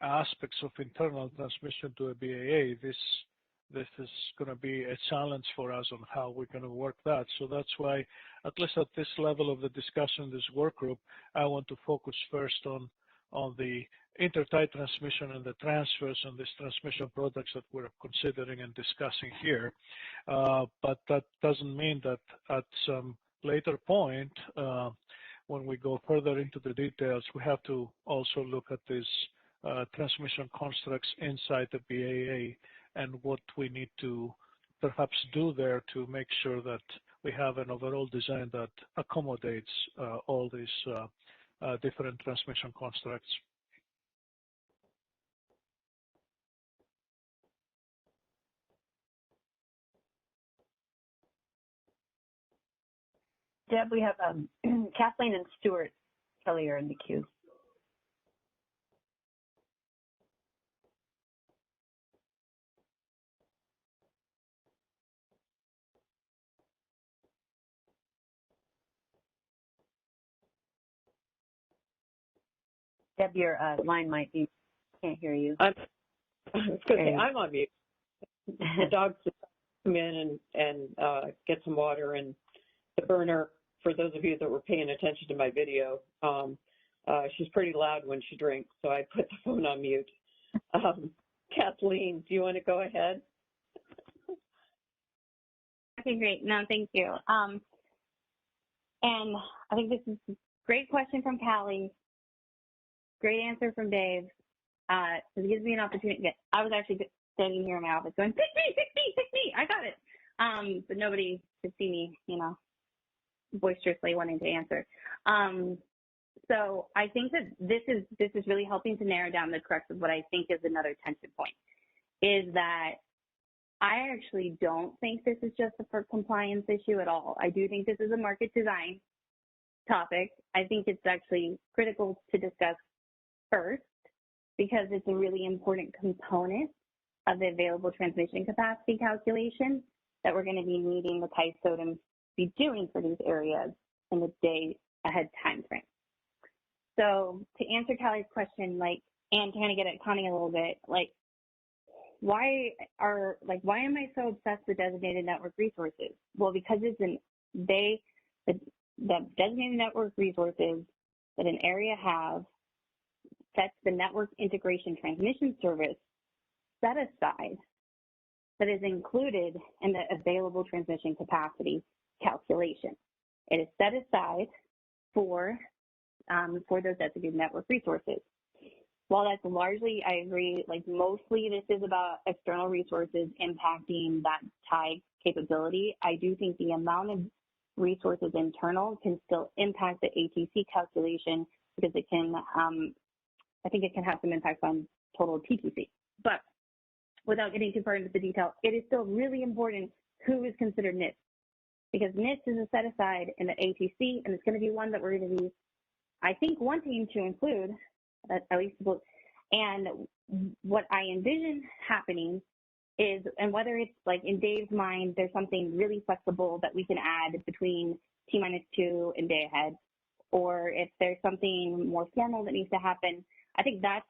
aspects of internal transmission to a BAA. This is going to be a challenge for us on how we're going to work that. So that's why, at least at this level of the discussion, this work group, I want to focus first on the intertie transmission and the transfers and these transmission products that we're considering and discussing here. But that doesn't mean that at some later point, when we go further into the details, we have to also look at these transmission constructs inside the BAA and what we need to perhaps do there to make sure that we have an overall design that accommodates all these different transmission constructs. Deb, we have Kathleen and Stuart Kelly are in the queue. Deb, your line might be, can't hear you. I was going to say, I'm on mute. The dogs just come in and get some water, and the burner, for those of you that were paying attention to my video, she's pretty loud when she drinks, so I put the phone on mute. Kathleen, do you want to go ahead? Okay, great. No, thank you. And I think this is a great question from Callie. Great answer from Dave. It gives me an opportunity. I was actually standing here in my office going, pick me, I got it. But nobody could see me, boisterously wanting to answer. So I think that this is really helping to narrow down the crux of what I think is another tension point, is that I actually don't think this is just a for compliance issue at all. I do think this is a market design topic. I think it's actually critical to discuss first, because it's a really important component of the available transmission capacity calculation that we're going to be needing the TISO to be doing for these areas in the day ahead time frame. So to answer Callie's question, and kind of get at Connie a little bit, why am I so obsessed with designated network resources? Well, because the the designated network resources that an area has sets the network integration transmission service set aside that is included in the available transmission capacity calculation. It is set aside for those designated network resources. While that's largely, I agree, like mostly this is about external resources impacting that tie capability, I do think the amount of resources internal can still impact the ATC calculation because it can, I think it can have some impact on total TTC. But without getting too far into the detail, it is still really important who is considered NIST, because NIST is a set aside in the ATC, and it's going to be one that we're going to be, I think, wanting to include, at least, and what I envision happening is, and whether it's like in Dave's mind, there's something really flexible that we can add between T-2 and day ahead, or if there's something more formal that needs to happen, I think that's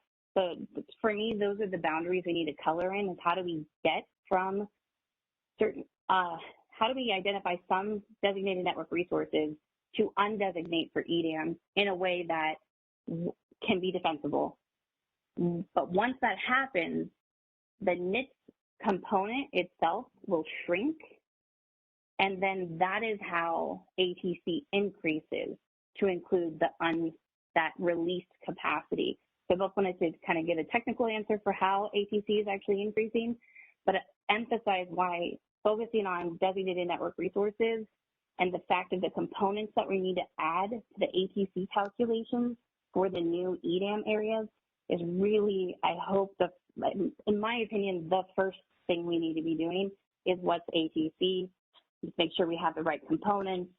for me, those are the boundaries we need to color in, is how do we get from certain, how do we identify some designated network resources to undesignate for EDAM in a way that can be defensible. But once that happens, the NIST component itself will shrink, and then that is how ATC increases to include that released capacity. So I both wanted to kind of give a technical answer for how ATC is actually increasing, but emphasize why focusing on designated network resources and the fact of the components that we need to add to the ATC calculations for the new EDAM areas is really, I hope, in my opinion, the first thing we need to be doing is what's ATC, just make sure we have the right components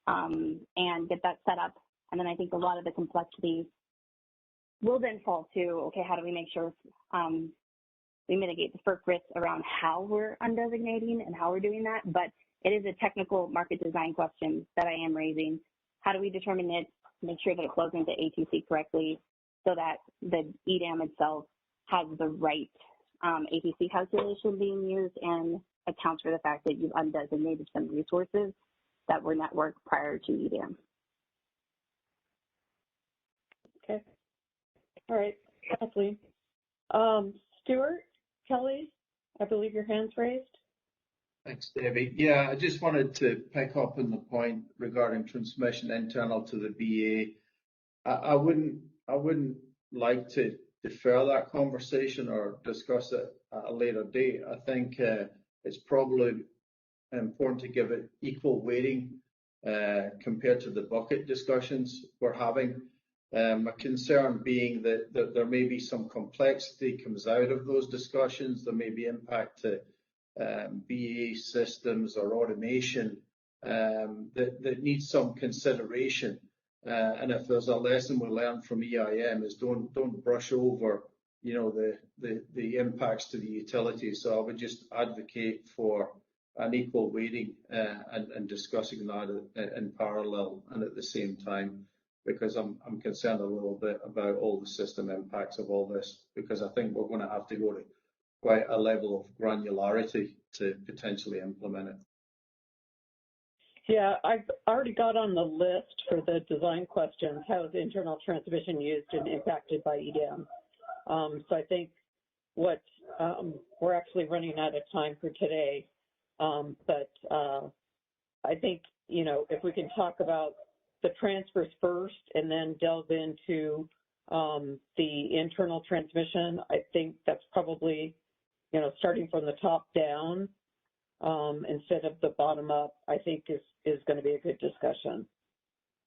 and get that set up. And then I think a lot of the complexities will then fall to, okay, how do we make sure we mitigate the FERC risks around how we're undesignating and how we're doing that? But it is a technical market design question that I am raising. How do we determine it, make sure that it flows into ATC correctly so that the EDAM itself has the right ATC calculation being used and accounts for the fact that you've undesignated some resources that were networked prior to EDAM. Okay. All right, Kathleen. Stuart, Kelly, I believe your hand's raised. Thanks, Debbie. Yeah, I just wanted to pick up on the point regarding transmission internal to the BA. I wouldn't like to defer that conversation or discuss it at a later date. I think it's probably important to give it equal weighting compared to the bucket discussions we're having. My concern being that there may be some complexity comes out of those discussions. There may be impact to BA systems or automation that needs some consideration. And if there's a lesson we learn from EIM is don't brush over, the impacts to the utilities. So I would just advocate for an equal weighting and discussing that in parallel and at the same time, because I'm concerned a little bit about all the system impacts of all this, because I think we're going to have to go to quite a level of granularity to potentially implement it. Yeah, I've already got on the list for the design questions, how is internal transmission used and impacted by EDAM? So I think what we're actually running out of time for today, but I think, if we can talk about the transfers first and then delve into the internal transmission, I think that's probably, starting from the top down instead of the bottom up, I think is going to be a good discussion.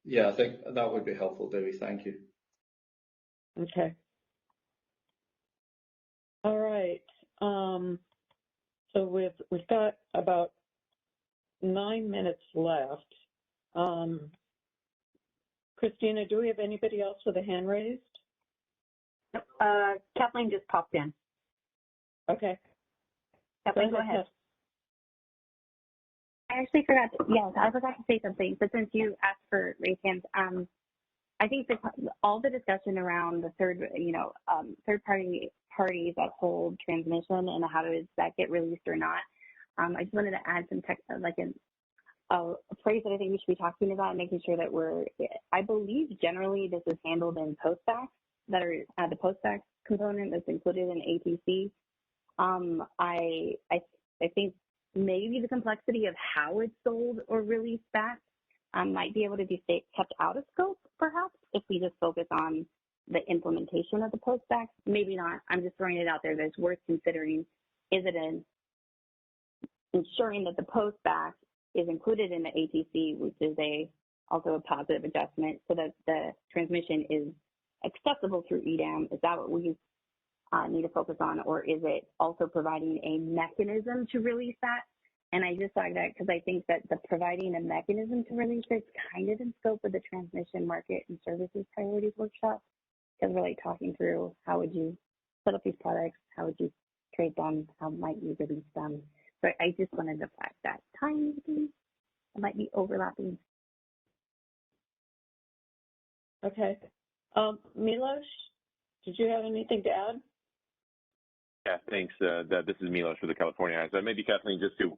Yeah, I think that would be helpful, Debbie. Thank you. Okay. All right. So we've got about 9 minutes left. Christina, do we have anybody else with a hand raised? Kathleen just popped in. Okay. Kathleen, go ahead. I actually forgot to say something, but since you asked for raised hands, I think that all the discussion around the third parties that hold transmission and how does that get released or not, I just wanted to add some text, a phrase that I think we should be talking about, making sure that I believe generally this is handled in postbacks that are the postback component that's included in ATC. I think maybe the complexity of how it's sold or released back might be able to be kept out of scope, perhaps, if we just focus on the implementation of the postbacks. Maybe not. I'm just throwing it out there that it's worth considering. Is it ensuring that the postback is included in the ATC, which is also a positive adjustment, so that the transmission is accessible through EDAM? Is that what we need to focus on, or is it also providing a mechanism to release that? And I just like that because I think that the providing a mechanism to release it is kind of in scope of the transmission market and services priorities workshop, because we're like talking through how would you set up these products, how would you trade them, how might you release them. So I just wanted to flag that tiny thing that might be overlapping. Okay. Milos, did you have anything to add? Yeah, thanks. This is Milos for the California Eyes. Maybe, Kathleen, just to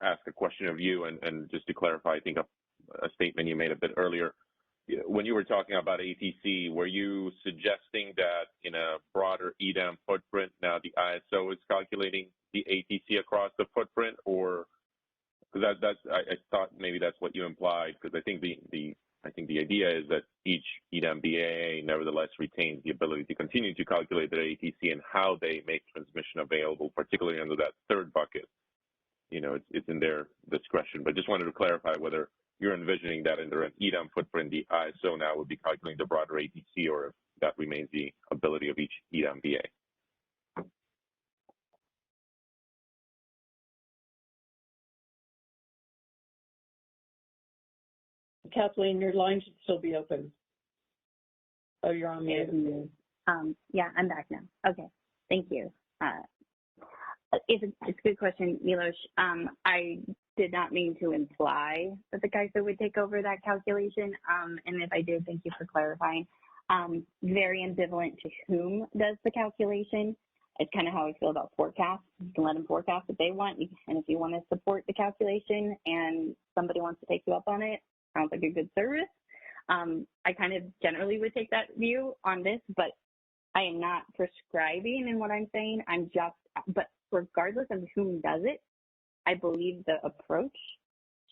ask a question of you and just to clarify, I think a statement you made a bit earlier. When you were talking about ATC, were you suggesting that in a broader EDAM footprint, now the ISO is calculating the ATC across the footprint, or because I thought maybe that's what you implied, because I think the idea is that each EDAM BAA nevertheless retains the ability to continue to calculate their ATC and how they make transmission available, particularly under that third bucket. It's in their discretion, but just wanted to clarify whether you're envisioning that under an EDAM footprint, the ISO now would be calculating the broader ATC, or if that remains the ability of each EDAM BA. Kathleen, your line should still be open. Oh, you're on mute. Yeah, I'm back now. Okay, thank you. It's a good question, Milos. I did not mean to imply that the CAISO would take over that calculation, and if I did, thank you for clarifying. Very ambivalent to whom does the calculation. It's kind of how I feel about forecasts. You can let them forecast if they want, and if you want to support the calculation and somebody wants to take you up on it, sounds like a good service. I kind of generally would take that view on this, but I am not prescribing in what I'm saying. But regardless of whom does it, I believe the approach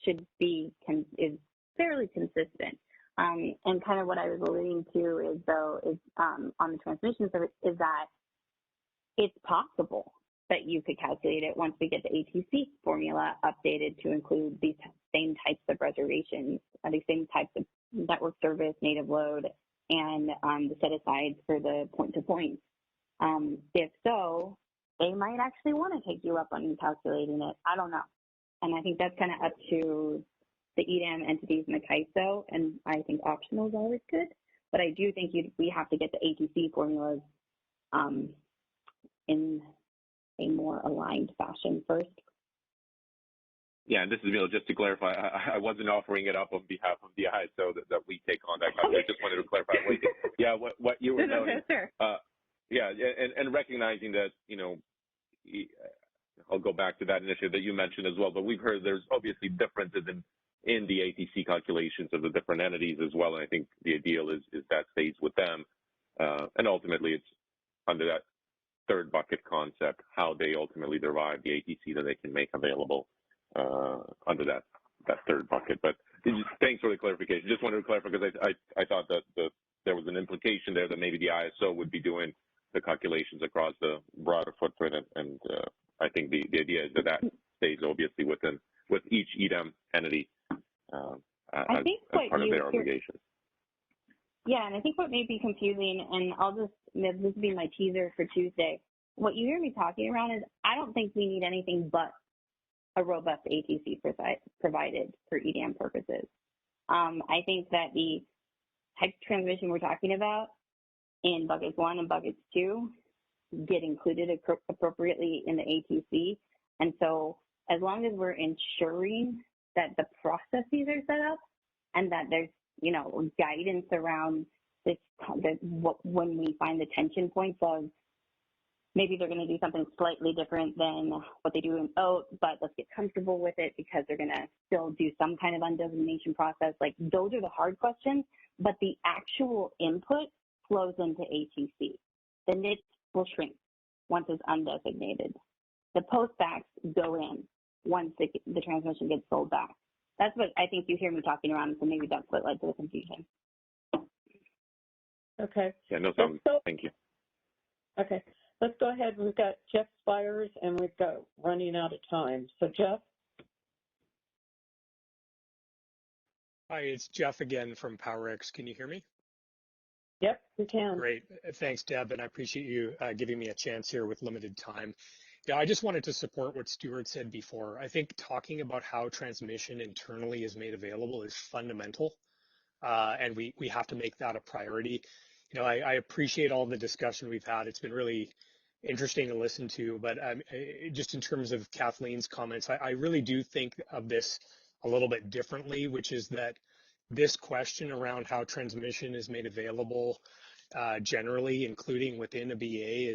is fairly consistent. And kind of what I was alluding to is on the transmission service is that it's possible that you could calculate it once we get the ATC formula updated to include these same types of reservations, these same types of network service, native load, and the set-asides for the point-to-point. If so, they might actually want to take you up on calculating it. I don't know. And I think that's kind of up to the EDAM entities and the CAISO, and I think optional is always good. But I do think we have to get the ATC formulas in a more aligned fashion first. Yeah, and this is Neil. Just to clarify, I wasn't offering it up on behalf of the ISO that we take on that. I just wanted to clarify. What you were noting. Sure. Yeah, and recognizing that, I'll go back to that initiative that you mentioned as well, but we've heard there's obviously differences in the ATC calculations of the different entities as well, and I think the ideal is that stays with them, and ultimately it's under that third bucket concept, how they ultimately derive the ATC that they can make available under that third bucket. But thanks for the clarification. Just wanted to clarify because I thought that there was an implication there that maybe the ISO would be doing the calculations across the broader footprint, and I think the idea is that stays obviously with each EDAM entity as part of their obligations. Yeah, and I think what may be confusing, and this will be my teaser for Tuesday, what you hear me talking around is I don't think we need anything but a robust ATC provided for EDAM purposes. I think that the type of transmission we're talking about in buckets 1 and buckets 2 get included appropriately in the ATC. And so as long as we're ensuring that the processes are set up and that there's, guidance around this, when we find the tension points of maybe they're going to do something slightly different than what they do in OAT, but let's get comfortable with it because they're going to still do some kind of undesignation process. Like, those are the hard questions, but the actual input flows into ATC. The NIT will shrink once it's undesignated. The postbacks go in once the transmission gets sold back. That's what I think you hear me talking around, so maybe that's what led to the confusion. Okay. Yeah, no problem. Thank you. Okay. Let's go ahead. We've got Jeff Spires, and we've got running out of time. So, Jeff? Hi, it's Jeff again from PowerX. Can you hear me? Yep, we can. Great. Thanks, Deb, and I appreciate you giving me a chance here with limited time. Yeah, I just wanted to support what Stuart said before. I think talking about how transmission internally is made available is fundamental, and we have to make that a priority. You know, I appreciate all the discussion we've had. It's been really interesting to listen to, but just in terms of Kathleen's comments, I really do think of this a little bit differently, which is that this question around how transmission is made available generally, including within a BA,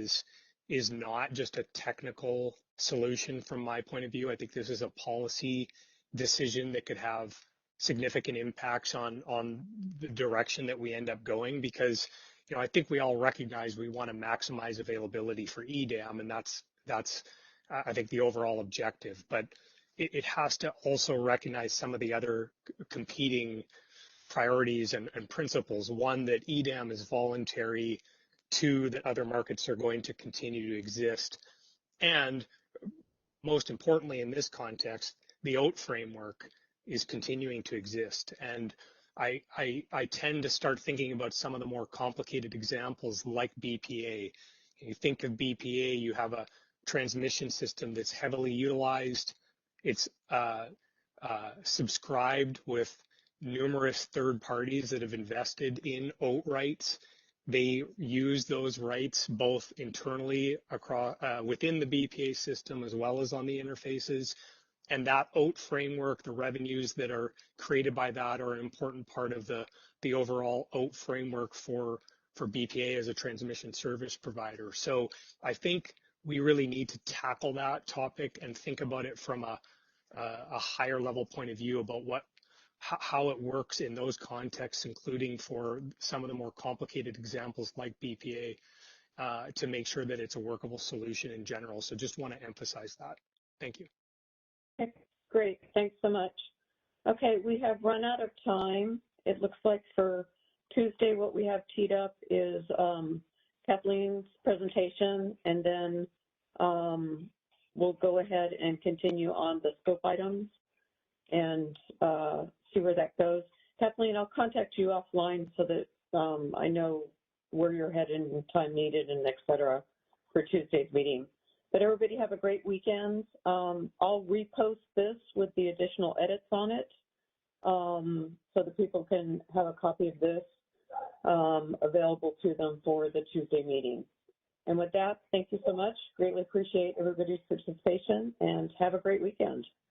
is not just a technical solution from my point of view. I think this is a policy decision that could have significant impacts on the direction that we end up going, because, you know, I think we all recognize we want to maximize availability for EDAM, and that's I think the overall objective, but it has to also recognize some of the other competing priorities and principles. One, that EDAM is voluntary. Two, that other markets are going to continue to exist. And most importantly, in this context, the OAT framework is continuing to exist. And I tend to start thinking about some of the more complicated examples like BPA. You think of BPA, you have a transmission system that's heavily utilized. It's subscribed with numerous third parties that have invested in OAT rights. They use those rights both internally across within the BPA system as well as on the interfaces. And that OAT framework, the revenues that are created by that are an important part of the overall OAT framework for BPA as a transmission service provider. So I think we really need to tackle that topic and think about it from a higher level point of view about how it works in those contexts, including for some of the more complicated examples like BPA, to make sure that it's a workable solution in general. So just want to emphasize that. Thank you. Okay, great. Thanks so much. Okay, we have run out of time. It looks like for Tuesday, what we have teed up is Kathleen's presentation, and then we'll go ahead and continue on the scope items and see where that goes. Kathleen, I'll contact you offline so that I know where you're headed and time needed and et cetera for Tuesday's meeting. But everybody have a great weekend. I'll repost this with the additional edits on it so that people can have a copy of this available to them for the Tuesday meeting. And with that, thank you so much. Greatly appreciate everybody's participation and have a great weekend.